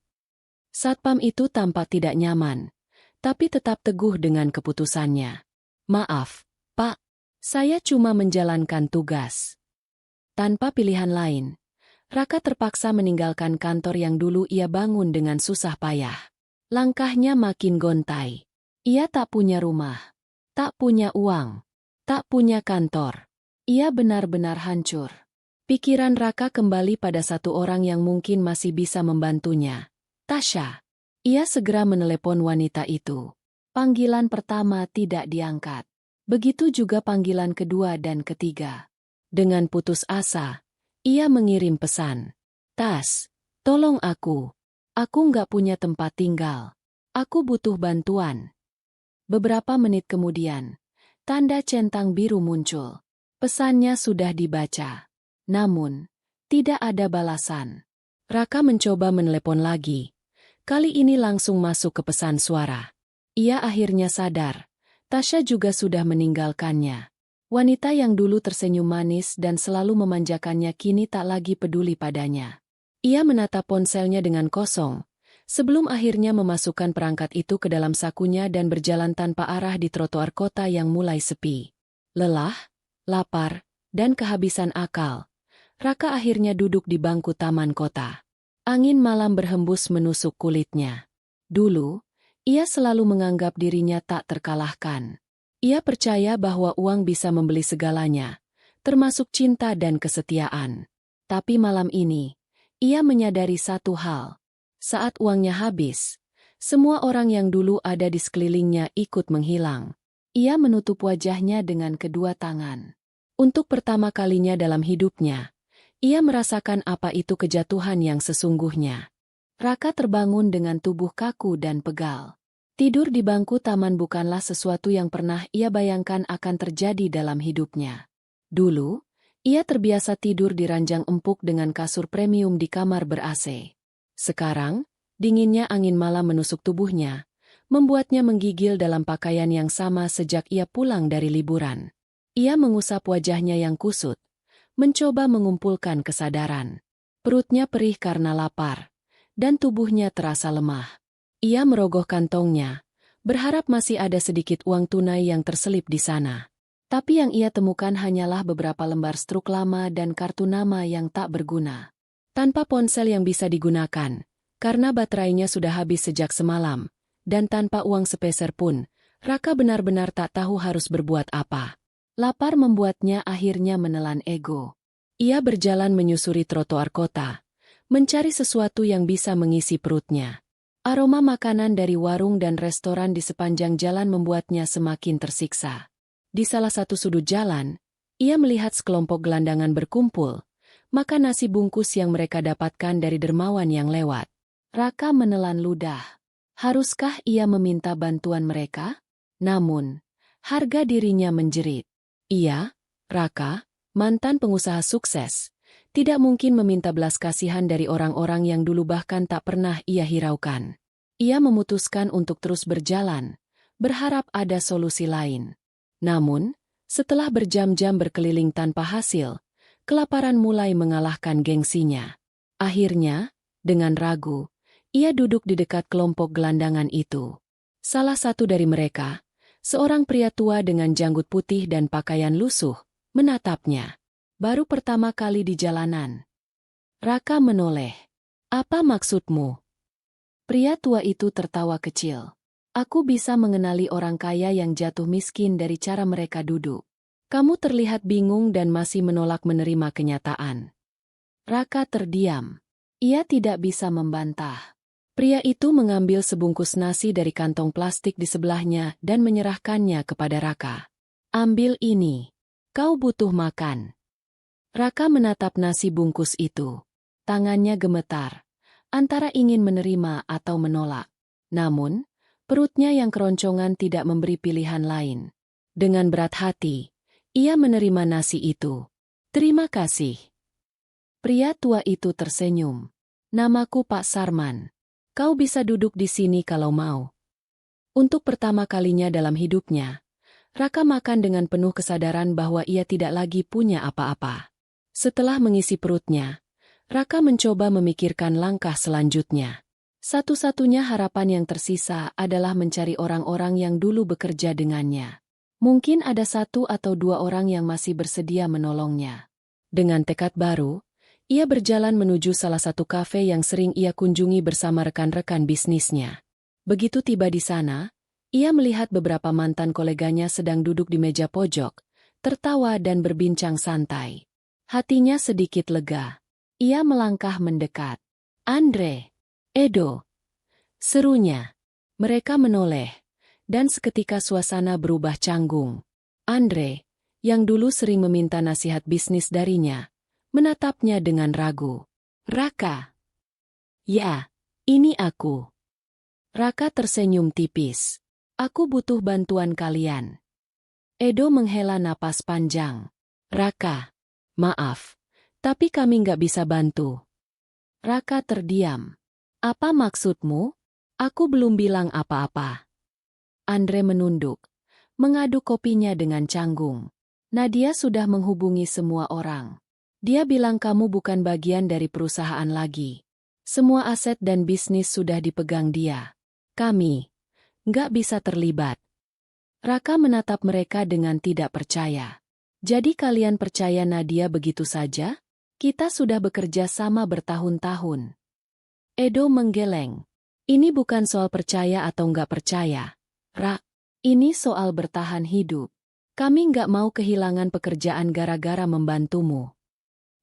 Speaker 1: Satpam itu tampak tidak nyaman, tapi tetap teguh dengan keputusannya. "Maaf, Pak. Saya cuma menjalankan tugas." Tanpa pilihan lain, Raka terpaksa meninggalkan kantor yang dulu ia bangun dengan susah payah. Langkahnya makin gontai. Ia tak punya rumah, tak punya uang, tak punya kantor. Ia benar-benar hancur. Pikiran Raka kembali pada satu orang yang mungkin masih bisa membantunya, Tasya. Ia segera menelepon wanita itu. Panggilan pertama tidak diangkat. Begitu juga panggilan kedua dan ketiga. Dengan putus asa, ia mengirim pesan. "Tas, tolong aku. Aku nggak punya tempat tinggal. Aku butuh bantuan." Beberapa menit kemudian, tanda centang biru muncul. Pesannya sudah dibaca. Namun, tidak ada balasan. Raka mencoba menelepon lagi. Kali ini langsung masuk ke pesan suara. Ia akhirnya sadar, Tasya juga sudah meninggalkannya. Wanita yang dulu tersenyum manis dan selalu memanjakannya kini tak lagi peduli padanya. Ia menatap ponselnya dengan kosong, sebelum akhirnya memasukkan perangkat itu ke dalam sakunya dan berjalan tanpa arah di trotoar kota yang mulai sepi. Lelah, lapar, dan kehabisan akal, Raka akhirnya duduk di bangku taman kota. Angin malam berhembus menusuk kulitnya. Dulu, ia selalu menganggap dirinya tak terkalahkan. Ia percaya bahwa uang bisa membeli segalanya, termasuk cinta dan kesetiaan. Tapi malam ini, ia menyadari satu hal. Saat uangnya habis, semua orang yang dulu ada di sekelilingnya ikut menghilang. Ia menutup wajahnya dengan kedua tangan. Untuk pertama kalinya dalam hidupnya, ia merasakan apa itu kejatuhan yang sesungguhnya. Raka terbangun dengan tubuh kaku dan pegal. Tidur di bangku taman bukanlah sesuatu yang pernah ia bayangkan akan terjadi dalam hidupnya. Dulu, ia terbiasa tidur di ranjang empuk dengan kasur premium di kamar ber-AC. Sekarang, dinginnya angin malam menusuk tubuhnya, membuatnya menggigil dalam pakaian yang sama sejak ia pulang dari liburan. Ia mengusap wajahnya yang kusut, mencoba mengumpulkan kesadaran. Perutnya perih karena lapar, dan tubuhnya terasa lemah. Ia merogoh kantongnya, berharap masih ada sedikit uang tunai yang terselip di sana. Tapi yang ia temukan hanyalah beberapa lembar struk lama dan kartu nama yang tak berguna. Tanpa ponsel yang bisa digunakan, karena baterainya sudah habis sejak semalam, dan tanpa uang sepeser pun, Raka benar-benar tak tahu harus berbuat apa. Lapar membuatnya akhirnya menelan ego. Ia berjalan menyusuri trotoar kota, mencari sesuatu yang bisa mengisi perutnya. Aroma makanan dari warung dan restoran di sepanjang jalan membuatnya semakin tersiksa. Di salah satu sudut jalan, ia melihat sekelompok gelandangan berkumpul, makan nasi bungkus yang mereka dapatkan dari dermawan yang lewat. Raka menelan ludah. Haruskah ia meminta bantuan mereka? Namun, harga dirinya menjerit. Ia, Raka, mantan pengusaha sukses, tidak mungkin meminta belas kasihan dari orang-orang yang dulu bahkan tak pernah ia hiraukan. Ia memutuskan untuk terus berjalan, berharap ada solusi lain. Namun, Setelah berjam-jam berkeliling tanpa hasil, kelaparan mulai mengalahkan gengsinya. Akhirnya, dengan ragu, ia duduk di dekat kelompok gelandangan itu. Salah satu dari mereka, seorang pria tua dengan janggut putih dan pakaian lusuh, menatapnya. Baru pertama kali di jalanan. Raka menoleh. Apa maksudmu? Pria tua itu tertawa kecil. Aku bisa mengenali orang kaya yang jatuh miskin dari cara mereka duduk. Kamu terlihat bingung dan masih menolak menerima kenyataan. Raka terdiam. Ia tidak bisa membantah. Pria itu mengambil sebungkus nasi dari kantong plastik di sebelahnya dan menyerahkannya kepada Raka. Ambil ini. Kau butuh makan. Raka menatap nasi bungkus itu. Tangannya gemetar, antara ingin menerima atau menolak. Namun, perutnya yang keroncongan tidak memberi pilihan lain. Dengan berat hati, ia menerima nasi itu. Terima kasih. Pria tua itu tersenyum. Namaku Pak Sarman. Kau bisa duduk di sini kalau mau. Untuk pertama kalinya dalam hidupnya, Raka makan dengan penuh kesadaran bahwa ia tidak lagi punya apa-apa. Setelah mengisi perutnya, Raka mencoba memikirkan langkah selanjutnya. Satu-satunya harapan yang tersisa adalah mencari orang-orang yang dulu bekerja dengannya. Mungkin ada satu atau dua orang yang masih bersedia menolongnya. Dengan tekad baru, ia berjalan menuju salah satu kafe yang sering ia kunjungi bersama rekan-rekan bisnisnya. Begitu tiba di sana, ia melihat beberapa mantan koleganya sedang duduk di meja pojok, tertawa dan berbincang santai. Hatinya sedikit lega. Ia melangkah mendekat. Andre, Edo, serunya. Mereka menoleh, dan seketika suasana berubah canggung. Andre, yang dulu sering meminta nasihat bisnis darinya, menatapnya dengan ragu. Raka. Ya, ini aku. Raka tersenyum tipis. Aku butuh bantuan kalian. Edo menghela napas panjang. Raka, maaf. Tapi kami nggak bisa bantu. Raka terdiam. Apa maksudmu? Aku belum bilang apa-apa. Andre menunduk, mengaduk kopinya dengan canggung. Nadia sudah menghubungi semua orang. Dia bilang kamu bukan bagian dari perusahaan lagi. Semua aset dan bisnis sudah dipegang dia. Kami nggak bisa terlibat. Raka menatap mereka dengan tidak percaya. Jadi kalian percaya Nadia begitu saja? Kita sudah bekerja sama bertahun-tahun. Edo menggeleng. Ini bukan soal percaya atau nggak percaya. Rak, ini soal bertahan hidup. Kami nggak mau kehilangan pekerjaan gara-gara membantumu.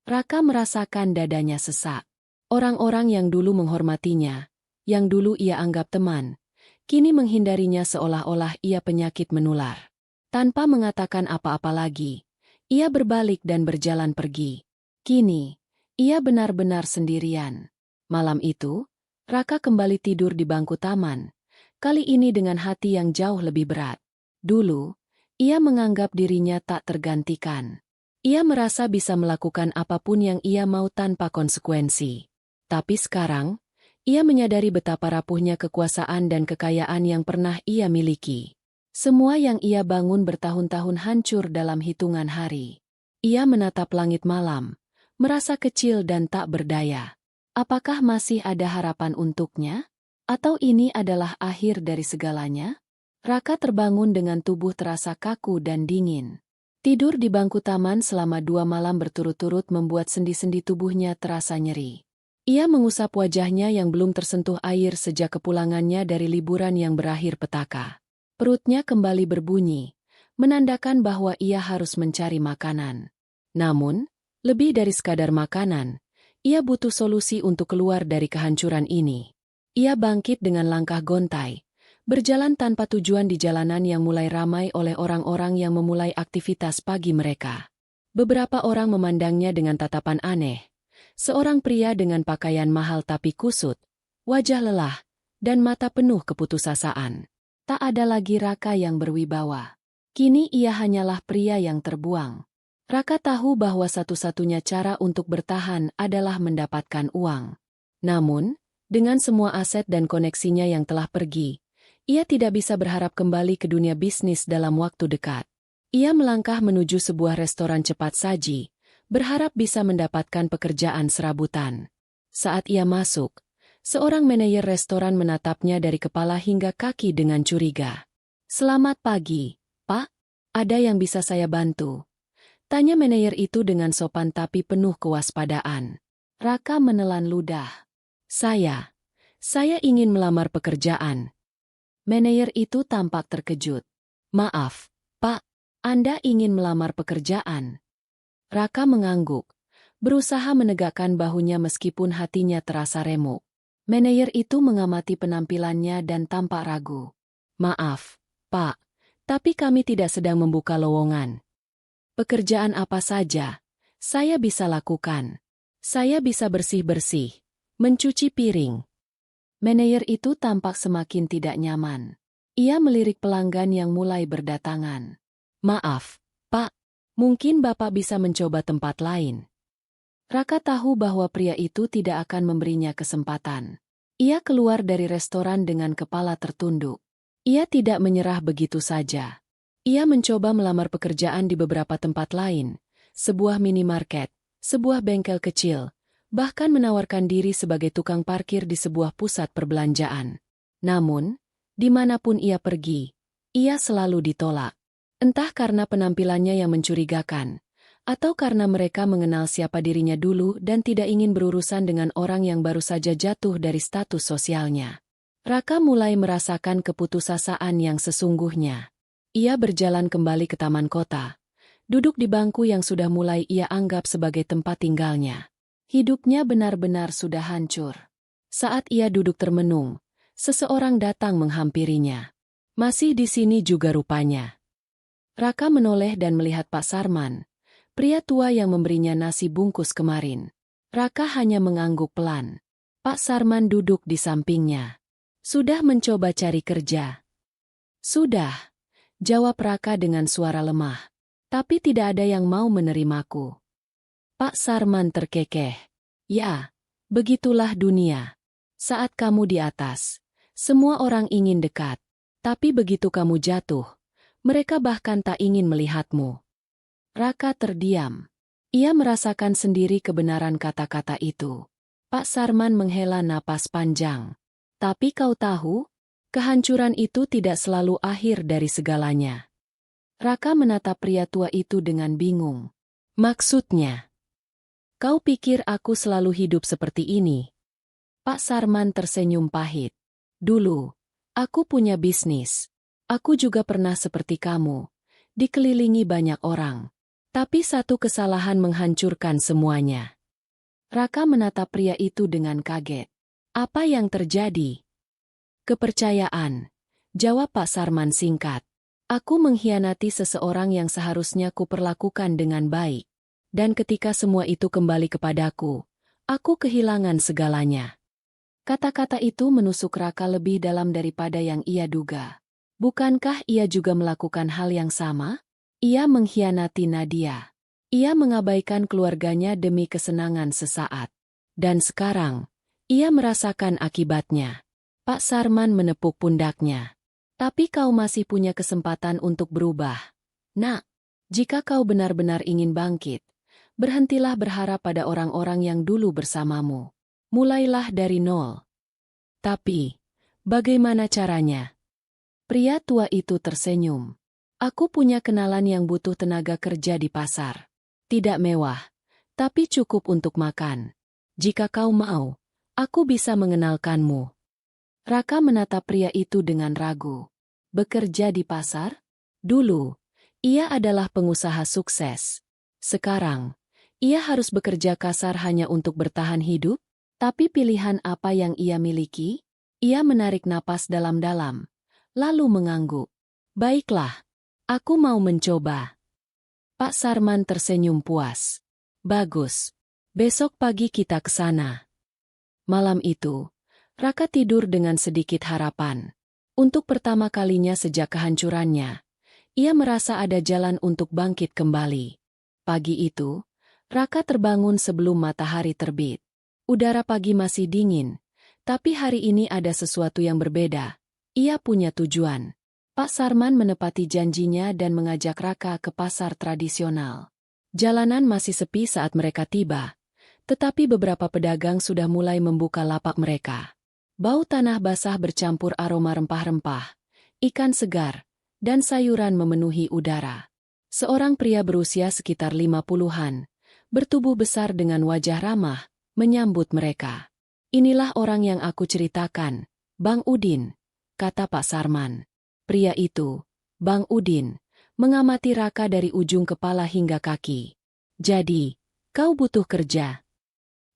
Speaker 1: Raka merasakan dadanya sesak. Orang-orang yang dulu menghormatinya, yang dulu ia anggap teman, kini menghindarinya seolah-olah ia penyakit menular. Tanpa mengatakan apa-apa lagi, ia berbalik dan berjalan pergi. Kini, ia benar-benar sendirian. Malam itu, Raka kembali tidur di bangku taman, kali ini dengan hati yang jauh lebih berat. Dulu, ia menganggap dirinya tak tergantikan. Ia merasa bisa melakukan apapun yang ia mau tanpa konsekuensi. Tapi sekarang, ia menyadari betapa rapuhnya kekuasaan dan kekayaan yang pernah ia miliki. Semua yang ia bangun bertahun-tahun hancur dalam hitungan hari. Ia menatap langit malam, merasa kecil dan tak berdaya. Apakah masih ada harapan untuknya? Atau ini adalah akhir dari segalanya? Raka terbangun dengan tubuh terasa kaku dan dingin. Tidur di bangku taman selama 2 malam berturut-turut membuat sendi-sendi tubuhnya terasa nyeri. Ia mengusap wajahnya yang belum tersentuh air sejak kepulangannya dari liburan yang berakhir petaka. Perutnya kembali berbunyi, menandakan bahwa ia harus mencari makanan. Namun, lebih dari sekadar makanan, ia butuh solusi untuk keluar dari kehancuran ini. Ia bangkit dengan langkah gontai, berjalan tanpa tujuan di jalanan yang mulai ramai oleh orang-orang yang memulai aktivitas pagi mereka. Beberapa orang memandangnya dengan tatapan aneh. Seorang pria dengan pakaian mahal tapi kusut, wajah lelah, dan mata penuh keputusasaan. Tak ada lagi Raka yang berwibawa. Kini ia hanyalah pria yang terbuang. Raka tahu bahwa satu-satunya cara untuk bertahan adalah mendapatkan uang. Namun, dengan semua aset dan koneksinya yang telah pergi, ia tidak bisa berharap kembali ke dunia bisnis dalam waktu dekat. Ia melangkah menuju sebuah restoran cepat saji, berharap bisa mendapatkan pekerjaan serabutan. Saat ia masuk, seorang manajer restoran menatapnya dari kepala hingga kaki dengan curiga. "Selamat pagi, Pak. Ada yang bisa saya bantu?" Tanya manajer itu dengan sopan tapi penuh kewaspadaan. Raka menelan ludah. Saya ingin melamar pekerjaan." Manajer itu tampak terkejut. "Maaf, Pak, Anda ingin melamar pekerjaan?" Raka mengangguk, berusaha menegakkan bahunya meskipun hatinya terasa remuk. Manajer itu mengamati penampilannya dan tampak ragu. "Maaf, Pak, tapi kami tidak sedang membuka lowongan." "Pekerjaan apa saja saya bisa lakukan?" "Saya bisa bersih-bersih, mencuci piring." Manajer itu tampak semakin tidak nyaman. Ia melirik pelanggan yang mulai berdatangan. "Maaf, Pak, mungkin Bapak bisa mencoba tempat lain." Raka tahu bahwa pria itu tidak akan memberinya kesempatan. Ia keluar dari restoran dengan kepala tertunduk. Ia tidak menyerah begitu saja. Ia mencoba melamar pekerjaan di beberapa tempat lain, sebuah minimarket, sebuah bengkel kecil, bahkan menawarkan diri sebagai tukang parkir di sebuah pusat perbelanjaan. Namun, dimanapun ia pergi, ia selalu ditolak. Entah karena penampilannya yang mencurigakan, atau karena mereka mengenal siapa dirinya dulu dan tidak ingin berurusan dengan orang yang baru saja jatuh dari status sosialnya. Raka mulai merasakan keputusasaan yang sesungguhnya. Ia berjalan kembali ke taman kota, duduk di bangku yang sudah mulai ia anggap sebagai tempat tinggalnya. Hidupnya benar-benar sudah hancur. Saat ia duduk termenung, seseorang datang menghampirinya. "Masih di sini juga rupanya." Raka menoleh dan melihat Pak Sarman, pria tua yang memberinya nasi bungkus kemarin. Raka hanya mengangguk pelan. Pak Sarman duduk di sampingnya. "Sudah mencoba cari kerja?" "Sudah," jawab Raka dengan suara lemah. "Tapi tidak ada yang mau menerimaku." Pak Sarman terkekeh. "Ya, begitulah dunia. Saat kamu di atas, semua orang ingin dekat. Tapi begitu kamu jatuh, mereka bahkan tak ingin melihatmu." Raka terdiam. Ia merasakan sendiri kebenaran kata-kata itu. Pak Sarman menghela napas panjang. "Tapi kau tahu, kehancuran itu tidak selalu akhir dari segalanya." Raka menatap pria tua itu dengan bingung. "Maksudnya? Kau pikir aku selalu hidup seperti ini?" Pak Sarman tersenyum pahit. "Dulu, aku punya bisnis. Aku juga pernah seperti kamu, dikelilingi banyak orang. Tapi satu kesalahan menghancurkan semuanya." Raka menatap pria itu dengan kaget. "Apa yang terjadi?" "Kepercayaan," jawab Pak Sarman singkat. "Aku mengkhianati seseorang yang seharusnya kuperlakukan dengan baik. Dan ketika semua itu kembali kepadaku, aku kehilangan segalanya." Kata-kata itu menusuk Raka lebih dalam daripada yang ia duga. Bukankah ia juga melakukan hal yang sama? Ia mengkhianati Nadia. Ia mengabaikan keluarganya demi kesenangan sesaat. Dan sekarang, ia merasakan akibatnya. Pak Sarman menepuk pundaknya. "Tapi kau masih punya kesempatan untuk berubah. Nak, jika kau benar-benar ingin bangkit, berhentilah berharap pada orang-orang yang dulu bersamamu. Mulailah dari nol." "Tapi, bagaimana caranya?" Pria tua itu tersenyum. "Aku punya kenalan yang butuh tenaga kerja di pasar. Tidak mewah, tapi cukup untuk makan. Jika kau mau, aku bisa mengenalkanmu." Raka menatap pria itu dengan ragu. Bekerja di pasar? Dulu, ia adalah pengusaha sukses. Sekarang, ia harus bekerja kasar hanya untuk bertahan hidup? Tapi pilihan apa yang ia miliki? Ia menarik napas dalam-dalam, lalu mengangguk. "Baiklah, aku mau mencoba." Pak Sarman tersenyum puas. "Bagus. Besok pagi kita ke sana." Malam itu, Raka tidur dengan sedikit harapan. Untuk pertama kalinya sejak kehancurannya, ia merasa ada jalan untuk bangkit kembali. Pagi itu, Raka terbangun sebelum matahari terbit. Udara pagi masih dingin, tapi hari ini ada sesuatu yang berbeda. Ia punya tujuan. Pak Sarman menepati janjinya dan mengajak Raka ke pasar tradisional. Jalanan masih sepi saat mereka tiba, tetapi beberapa pedagang sudah mulai membuka lapak mereka. Bau tanah basah bercampur aroma rempah-rempah, ikan segar, dan sayuran memenuhi udara. Seorang pria berusia sekitar 50-an, bertubuh besar dengan wajah ramah, menyambut mereka. "Inilah orang yang aku ceritakan, Bang Udin," kata Pak Sarman. Pria itu, Bang Udin, mengamati Raka dari ujung kepala hingga kaki. "Jadi, kau butuh kerja?"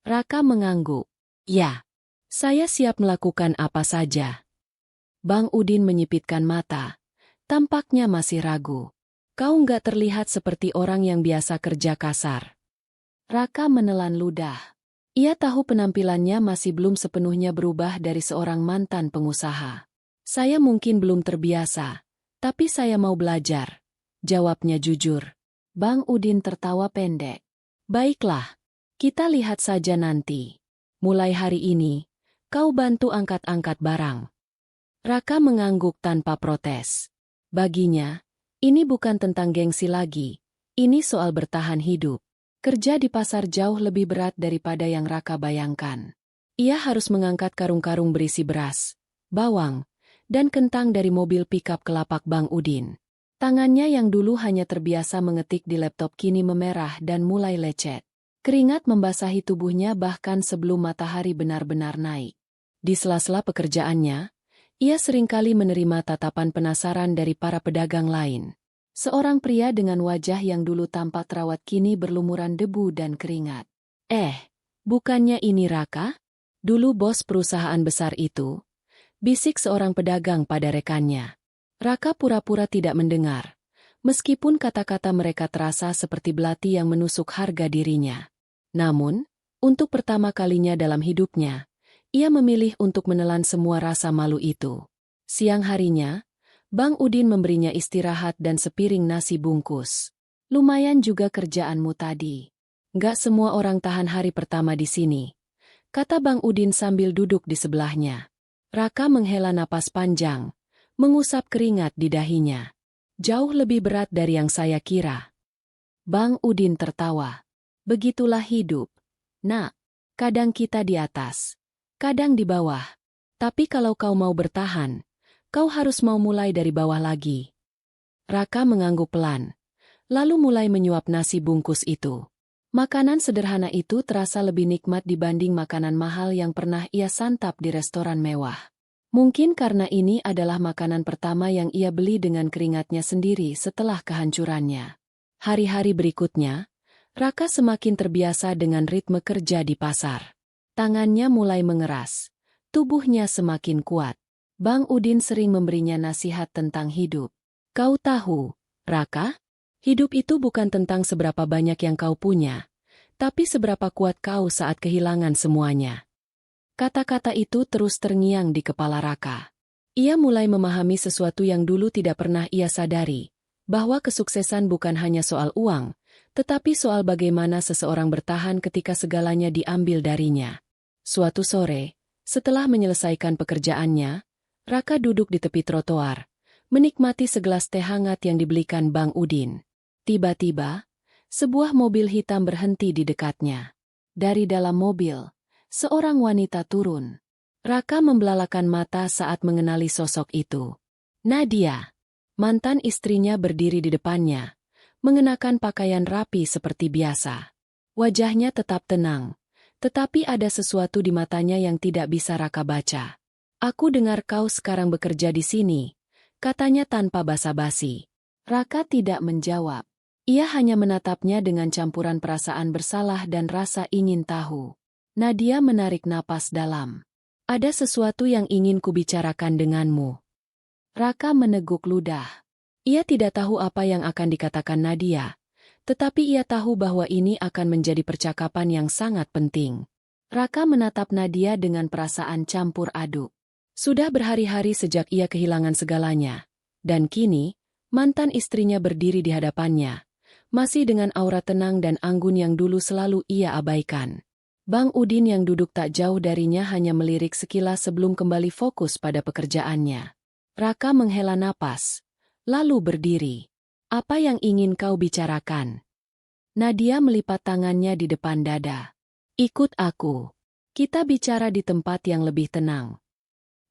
Speaker 1: Raka mengangguk. "Ya, saya siap melakukan apa saja." Bang Udin menyipitkan mata. Tampaknya masih ragu. "Kau nggak terlihat seperti orang yang biasa kerja kasar." Raka menelan ludah. Ia tahu penampilannya masih belum sepenuhnya berubah dari seorang mantan pengusaha. "Saya mungkin belum terbiasa, tapi saya mau belajar," jawabnya jujur. Bang Udin tertawa pendek. "Baiklah, kita lihat saja nanti. Mulai hari ini, kau bantu angkat-angkat barang." Raka mengangguk tanpa protes. Baginya, ini bukan tentang gengsi lagi, ini soal bertahan hidup. Kerja di pasar jauh lebih berat daripada yang Raka bayangkan. Ia harus mengangkat karung-karung berisi beras, bawang, dan kentang dari mobil pikap ke lapak Bang Udin. Tangannya yang dulu hanya terbiasa mengetik di laptop kini memerah dan mulai lecet. Keringat membasahi tubuhnya bahkan sebelum matahari benar-benar naik. Di sela-sela pekerjaannya, ia seringkali menerima tatapan penasaran dari para pedagang lain. Seorang pria dengan wajah yang dulu tampak terawat kini berlumuran debu dan keringat. Bukannya ini Raka? Dulu bos perusahaan besar itu?" bisik seorang pedagang pada rekannya. Raka pura-pura tidak mendengar, meskipun kata-kata mereka terasa seperti belati yang menusuk harga dirinya. Namun, untuk pertama kalinya dalam hidupnya, ia memilih untuk menelan semua rasa malu itu. Siang harinya, Bang Udin memberinya istirahat dan sepiring nasi bungkus. "Lumayan juga kerjaanmu tadi. Nggak semua orang tahan hari pertama di sini," kata Bang Udin sambil duduk di sebelahnya. Raka menghela napas panjang, mengusap keringat di dahinya. "Jauh lebih berat dari yang saya kira." Bang Udin tertawa. "Begitulah hidup, Nak. Kadang kita di atas, kadang di bawah. Tapi kalau kau mau bertahan, kau harus mau mulai dari bawah lagi." Raka mengangguk pelan, lalu mulai menyuap nasi bungkus itu. Makanan sederhana itu terasa lebih nikmat dibanding makanan mahal yang pernah ia santap di restoran mewah. Mungkin karena ini adalah makanan pertama yang ia beli dengan keringatnya sendiri setelah kehancurannya. Hari-hari berikutnya, Raka semakin terbiasa dengan ritme kerja di pasar. Tangannya mulai mengeras, tubuhnya semakin kuat. Bang Udin sering memberinya nasihat tentang hidup. "Kau tahu, Raka? Hidup itu bukan tentang seberapa banyak yang kau punya, tapi seberapa kuat kau saat kehilangan semuanya." Kata-kata itu terus terngiang di kepala Raka. Ia mulai memahami sesuatu yang dulu tidak pernah ia sadari, bahwa kesuksesan bukan hanya soal uang, tetapi soal bagaimana seseorang bertahan ketika segalanya diambil darinya. Suatu sore, setelah menyelesaikan pekerjaannya, Raka duduk di tepi trotoar, menikmati segelas teh hangat yang dibelikan Bang Udin. Tiba-tiba, sebuah mobil hitam berhenti di dekatnya. Dari dalam mobil, seorang wanita turun. Raka membelalakan mata saat mengenali sosok itu. Nadia, mantan istrinya, berdiri di depannya, mengenakan pakaian rapi seperti biasa. Wajahnya tetap tenang, tetapi ada sesuatu di matanya yang tidak bisa Raka baca. "Aku dengar kau sekarang bekerja di sini," katanya tanpa basa-basi. Raka tidak menjawab. Ia hanya menatapnya dengan campuran perasaan bersalah dan rasa ingin tahu. Nadia menarik napas dalam. "Ada sesuatu yang ingin kubicarakan denganmu." Raka meneguk ludah. Ia tidak tahu apa yang akan dikatakan Nadia, tetapi ia tahu bahwa ini akan menjadi percakapan yang sangat penting. Raka menatap Nadia dengan perasaan campur aduk. Sudah berhari-hari sejak ia kehilangan segalanya, dan kini, mantan istrinya berdiri di hadapannya, masih dengan aura tenang dan anggun yang dulu selalu ia abaikan. Bang Udin yang duduk tak jauh darinya hanya melirik sekilas sebelum kembali fokus pada pekerjaannya. Raka menghela napas, lalu berdiri. Apa yang ingin kau bicarakan? Nadia melipat tangannya di depan dada. Ikut aku. Kita bicara di tempat yang lebih tenang.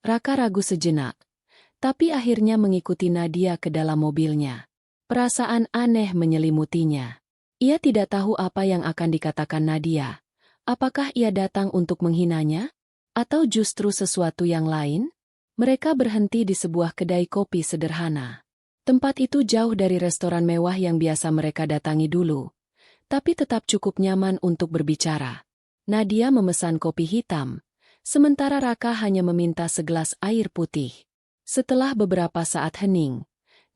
Speaker 1: Raka ragu sejenak, tapi akhirnya mengikuti Nadia ke dalam mobilnya. Perasaan aneh menyelimutinya. Ia tidak tahu apa yang akan dikatakan Nadia. Apakah ia datang untuk menghinanya? Atau justru sesuatu yang lain? Mereka berhenti di sebuah kedai kopi sederhana. Tempat itu jauh dari restoran mewah yang biasa mereka datangi dulu, tapi tetap cukup nyaman untuk berbicara. Nadia memesan kopi hitam, sementara Raka hanya meminta segelas air putih. Setelah beberapa saat hening,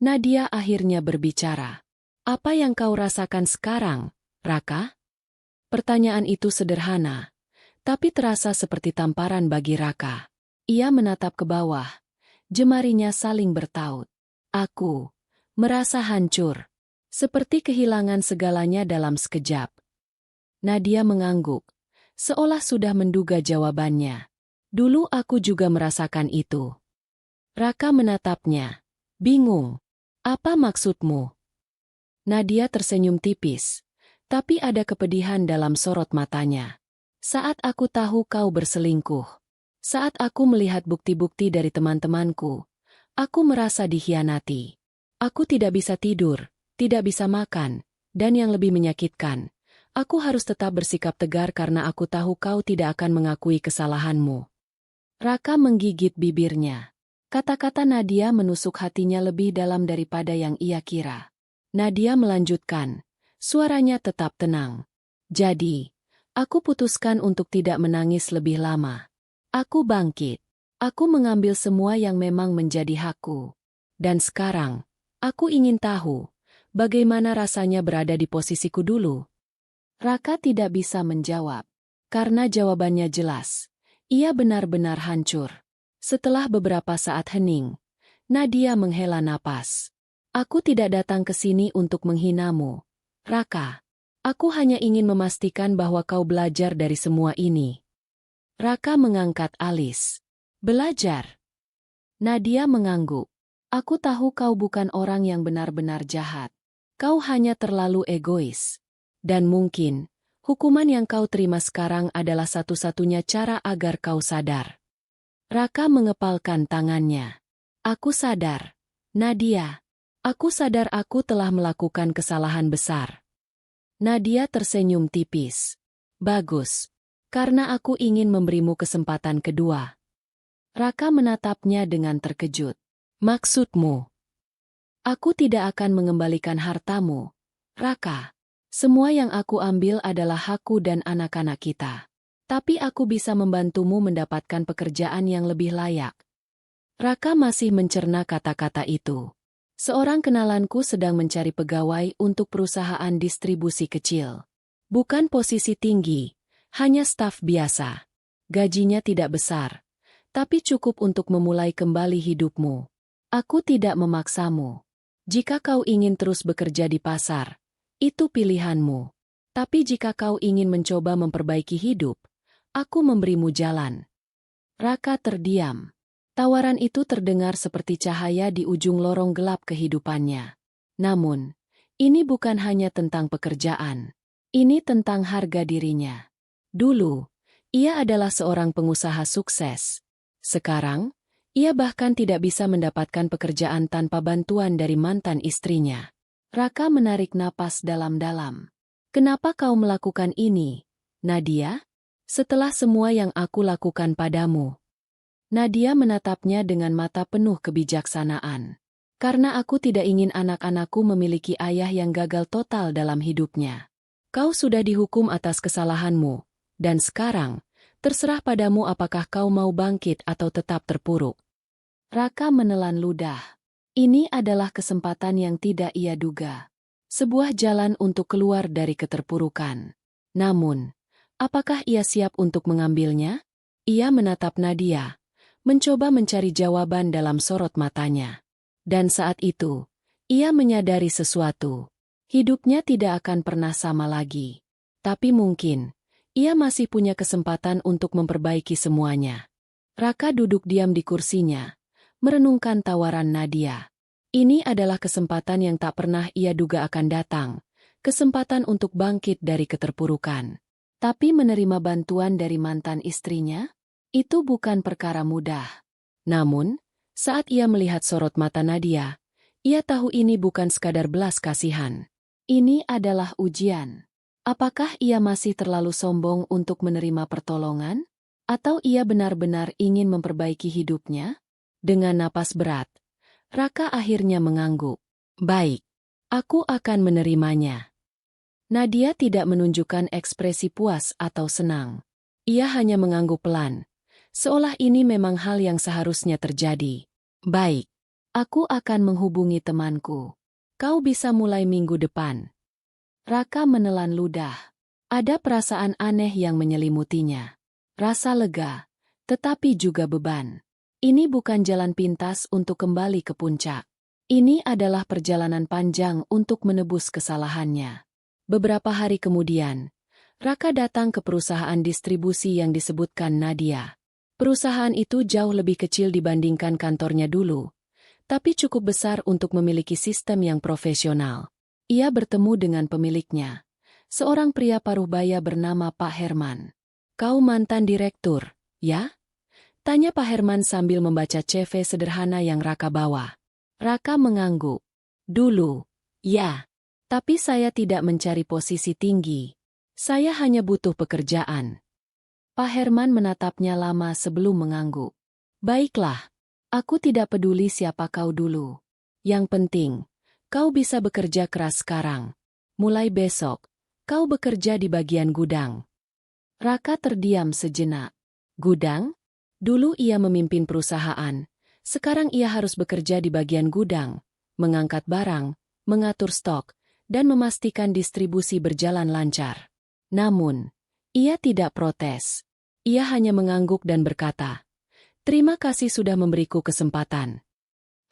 Speaker 1: Nadia akhirnya berbicara. Apa yang kau rasakan sekarang, Raka? Pertanyaan itu sederhana, tapi terasa seperti tamparan bagi Raka. Ia menatap ke bawah, jemarinya saling bertaut. Aku merasa hancur, seperti kehilangan segalanya dalam sekejap. Nadia mengangguk, seolah sudah menduga jawabannya. Dulu aku juga merasakan itu. Raka menatapnya, bingung. Apa maksudmu? Nadia tersenyum tipis, tapi ada kepedihan dalam sorot matanya. Saat aku tahu kau berselingkuh, saat aku melihat bukti-bukti dari teman-temanku, aku merasa dikhianati. Aku tidak bisa tidur, tidak bisa makan, dan yang lebih menyakitkan, aku harus tetap bersikap tegar karena aku tahu kau tidak akan mengakui kesalahanmu. Raka menggigit bibirnya. Kata-kata Nadia menusuk hatinya lebih dalam daripada yang ia kira. Nadia melanjutkan, suaranya tetap tenang. Jadi, aku putuskan untuk tidak menangis lebih lama. Aku bangkit. Aku mengambil semua yang memang menjadi hakku. Dan sekarang, aku ingin tahu, bagaimana rasanya berada di posisiku dulu. Raka tidak bisa menjawab, karena jawabannya jelas. Ia benar-benar hancur. Setelah beberapa saat hening, Nadia menghela napas. Aku tidak datang ke sini untuk menghinamu, Raka. Aku hanya ingin memastikan bahwa kau belajar dari semua ini. Raka mengangkat alis. Belajar? Nadia mengangguk. Aku tahu kau bukan orang yang benar-benar jahat. Kau hanya terlalu egois. Dan mungkin, hukuman yang kau terima sekarang adalah satu-satunya cara agar kau sadar. Raka mengepalkan tangannya. Aku sadar. Nadia. Aku sadar aku telah melakukan kesalahan besar. Nadia tersenyum tipis. Bagus. Karena aku ingin memberimu kesempatan kedua. Raka menatapnya dengan terkejut. Maksudmu? Aku tidak akan mengembalikan hartamu, Raka. Semua yang aku ambil adalah hakku dan anak-anak kita. Tapi aku bisa membantumu mendapatkan pekerjaan yang lebih layak. Raka masih mencerna kata-kata itu. Seorang kenalanku sedang mencari pegawai untuk perusahaan distribusi kecil. Bukan posisi tinggi, hanya staf biasa. Gajinya tidak besar, tapi cukup untuk memulai kembali hidupmu. Aku tidak memaksamu. Jika kau ingin terus bekerja di pasar, itu pilihanmu. Tapi jika kau ingin mencoba memperbaiki hidup, aku memberimu jalan. Raka terdiam. Tawaran itu terdengar seperti cahaya di ujung lorong gelap kehidupannya. Namun, ini bukan hanya tentang pekerjaan. Ini tentang harga dirinya. Dulu, ia adalah seorang pengusaha sukses. Sekarang, ia bahkan tidak bisa mendapatkan pekerjaan tanpa bantuan dari mantan istrinya. Raka menarik napas dalam-dalam. Kenapa kau melakukan ini, Nadia? Setelah semua yang aku lakukan padamu. Nadia menatapnya dengan mata penuh kebijaksanaan. Karena aku tidak ingin anak-anakku memiliki ayah yang gagal total dalam hidupnya. Kau sudah dihukum atas kesalahanmu, dan sekarang, terserah padamu apakah kau mau bangkit atau tetap terpuruk. Raka menelan ludah. Ini adalah kesempatan yang tidak ia duga. Sebuah jalan untuk keluar dari keterpurukan. Namun, apakah ia siap untuk mengambilnya? Ia menatap Nadia, mencoba mencari jawaban dalam sorot matanya. Dan saat itu, ia menyadari sesuatu. Hidupnya tidak akan pernah sama lagi. Tapi mungkin, ia masih punya kesempatan untuk memperbaiki semuanya. Raka duduk diam di kursinya, merenungkan tawaran Nadia. Ini adalah kesempatan yang tak pernah ia duga akan datang, kesempatan untuk bangkit dari keterpurukan. Tapi menerima bantuan dari mantan istrinya? Itu bukan perkara mudah. Namun, saat ia melihat sorot mata Nadia, ia tahu ini bukan sekadar belas kasihan. Ini adalah ujian. Apakah ia masih terlalu sombong untuk menerima pertolongan? Atau ia benar-benar ingin memperbaiki hidupnya? Dengan napas berat, Raka akhirnya mengangguk. Baik, aku akan menerimanya. Nadia tidak menunjukkan ekspresi puas atau senang. Ia hanya mengangguk pelan, seolah ini memang hal yang seharusnya terjadi. Baik, aku akan menghubungi temanku. Kau bisa mulai minggu depan. Raka menelan ludah. Ada perasaan aneh yang menyelimutinya. Rasa lega, tetapi juga beban. Ini bukan jalan pintas untuk kembali ke puncak. Ini adalah perjalanan panjang untuk menebus kesalahannya. Beberapa hari kemudian, Raka datang ke perusahaan distribusi yang disebutkan Nadia. Perusahaan itu jauh lebih kecil dibandingkan kantornya dulu, tapi cukup besar untuk memiliki sistem yang profesional. Ia bertemu dengan pemiliknya, seorang pria paruh-baya bernama Pak Herman. Kau mantan direktur, ya? Tanya Pak Herman sambil membaca CV sederhana yang Raka bawa. Raka mengangguk. Dulu, ya. Tapi saya tidak mencari posisi tinggi. Saya hanya butuh pekerjaan. Pak Herman menatapnya lama sebelum mengangguk. Baiklah, aku tidak peduli siapa kau dulu. Yang penting, kau bisa bekerja keras sekarang. Mulai besok, kau bekerja di bagian gudang. Raka terdiam sejenak. Gudang? Dulu ia memimpin perusahaan, sekarang ia harus bekerja di bagian gudang, mengangkat barang, mengatur stok, dan memastikan distribusi berjalan lancar. Namun, ia tidak protes. Ia hanya mengangguk dan berkata, "Terima kasih sudah memberiku kesempatan."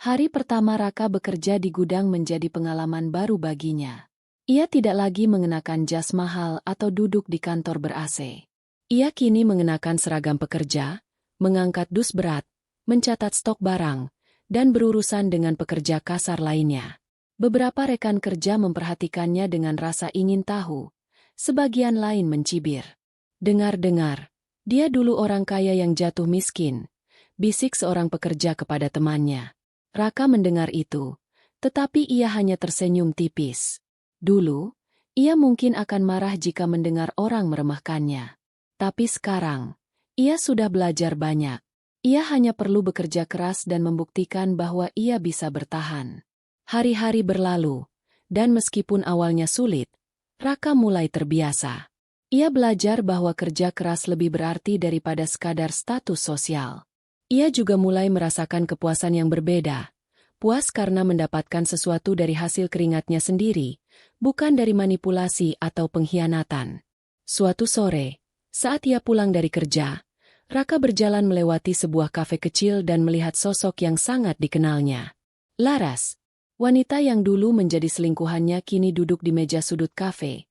Speaker 1: Hari pertama Raka bekerja di gudang menjadi pengalaman baru baginya. Ia tidak lagi mengenakan jas mahal atau duduk di kantor ber-AC. Ia kini mengenakan seragam pekerja, mengangkat dus berat, mencatat stok barang, dan berurusan dengan pekerja kasar lainnya. Beberapa rekan kerja memperhatikannya dengan rasa ingin tahu, sebagian lain mencibir. Dengar-dengar, dia dulu orang kaya yang jatuh miskin, bisik seorang pekerja kepada temannya. Raka mendengar itu, tetapi ia hanya tersenyum tipis. Dulu, ia mungkin akan marah jika mendengar orang meremehkannya. Tapi sekarang, ia sudah belajar banyak. Ia hanya perlu bekerja keras dan membuktikan bahwa ia bisa bertahan. Hari-hari berlalu, dan meskipun awalnya sulit, Raka mulai terbiasa. Ia belajar bahwa kerja keras lebih berarti daripada sekadar status sosial. Ia juga mulai merasakan kepuasan yang berbeda. Puas karena mendapatkan sesuatu dari hasil keringatnya sendiri, bukan dari manipulasi atau pengkhianatan. Suatu sore, saat ia pulang dari kerja, Raka berjalan melewati sebuah kafe kecil dan melihat sosok yang sangat dikenalnya. Laras, wanita yang dulu menjadi selingkuhannya kini duduk di meja sudut kafe,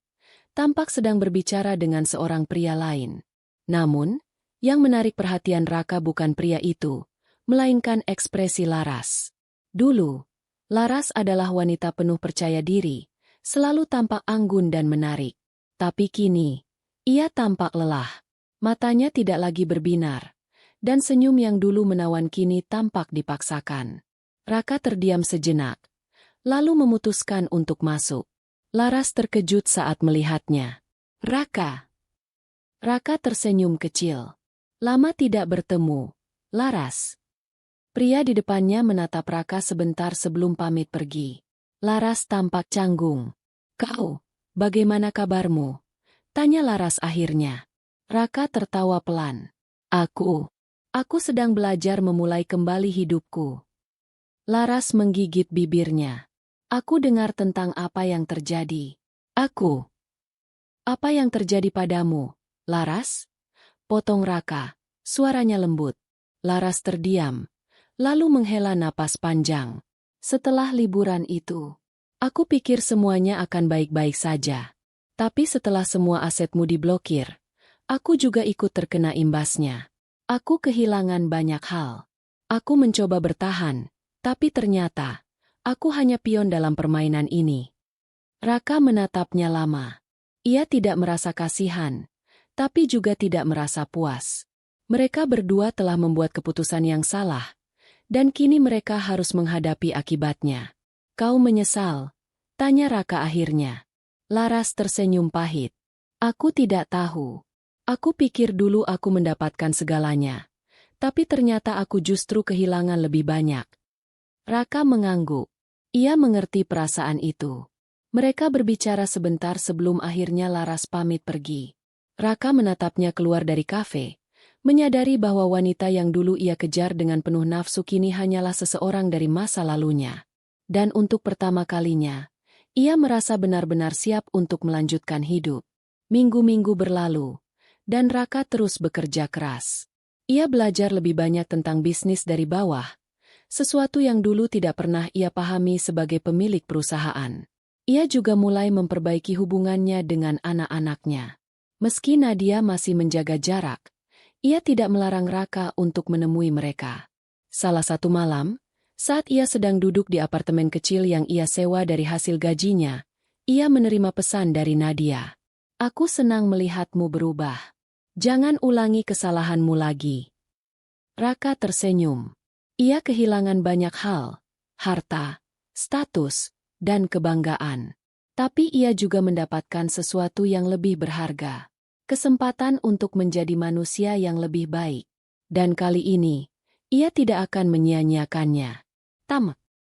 Speaker 1: tampak sedang berbicara dengan seorang pria lain. Namun, yang menarik perhatian Raka bukan pria itu, melainkan ekspresi Laras. Dulu, Laras adalah wanita penuh percaya diri, selalu tampak anggun dan menarik. Tapi kini, ia tampak lelah. Matanya tidak lagi berbinar, dan senyum yang dulu menawan kini tampak dipaksakan. Raka terdiam sejenak, lalu memutuskan untuk masuk. Laras terkejut saat melihatnya. Raka. Raka tersenyum kecil. Lama tidak bertemu, Laras. Pria di depannya menatap Raka sebentar sebelum pamit pergi. Laras tampak canggung. Kau, bagaimana kabarmu? Tanya Laras akhirnya. Raka tertawa pelan. Aku sedang belajar memulai kembali hidupku. Laras menggigit bibirnya. Aku dengar tentang apa yang terjadi. Apa yang terjadi padamu, Laras? Potong Raka, suaranya lembut. Laras terdiam, lalu menghela napas panjang. Setelah liburan itu, aku pikir semuanya akan baik-baik saja. Tapi setelah semua asetmu diblokir, aku juga ikut terkena imbasnya. Aku kehilangan banyak hal. Aku mencoba bertahan, tapi ternyata, aku hanya pion dalam permainan ini. Raka menatapnya lama. Ia tidak merasa kasihan, tapi juga tidak merasa puas. Mereka berdua telah membuat keputusan yang salah, dan kini mereka harus menghadapi akibatnya. Kau menyesal? Tanya Raka akhirnya. Laras tersenyum pahit. Aku tidak tahu. Aku pikir dulu aku mendapatkan segalanya, tapi ternyata aku justru kehilangan lebih banyak. Raka mengangguk. Ia mengerti perasaan itu. Mereka berbicara sebentar sebelum akhirnya Laras pamit pergi. Raka menatapnya keluar dari kafe, menyadari bahwa wanita yang dulu ia kejar dengan penuh nafsu kini hanyalah seseorang dari masa lalunya. Dan untuk pertama kalinya, ia merasa benar-benar siap untuk melanjutkan hidup. Minggu-minggu berlalu, dan Raka terus bekerja keras. Ia belajar lebih banyak tentang bisnis dari bawah, sesuatu yang dulu tidak pernah ia pahami sebagai pemilik perusahaan. Ia juga mulai memperbaiki hubungannya dengan anak-anaknya. Meski Nadia masih menjaga jarak, ia tidak melarang Raka untuk menemui mereka. Salah satu malam, saat ia sedang duduk di apartemen kecil yang ia sewa dari hasil gajinya, ia menerima pesan dari Nadia. Aku senang melihatmu berubah. Jangan ulangi kesalahanmu lagi. Raka tersenyum. Ia kehilangan banyak hal, harta, status, dan kebanggaan. Tapi ia juga mendapatkan sesuatu yang lebih berharga. Kesempatan untuk menjadi manusia yang lebih baik. Dan kali ini, ia tidak akan menyia-nyiakannya. Tamat.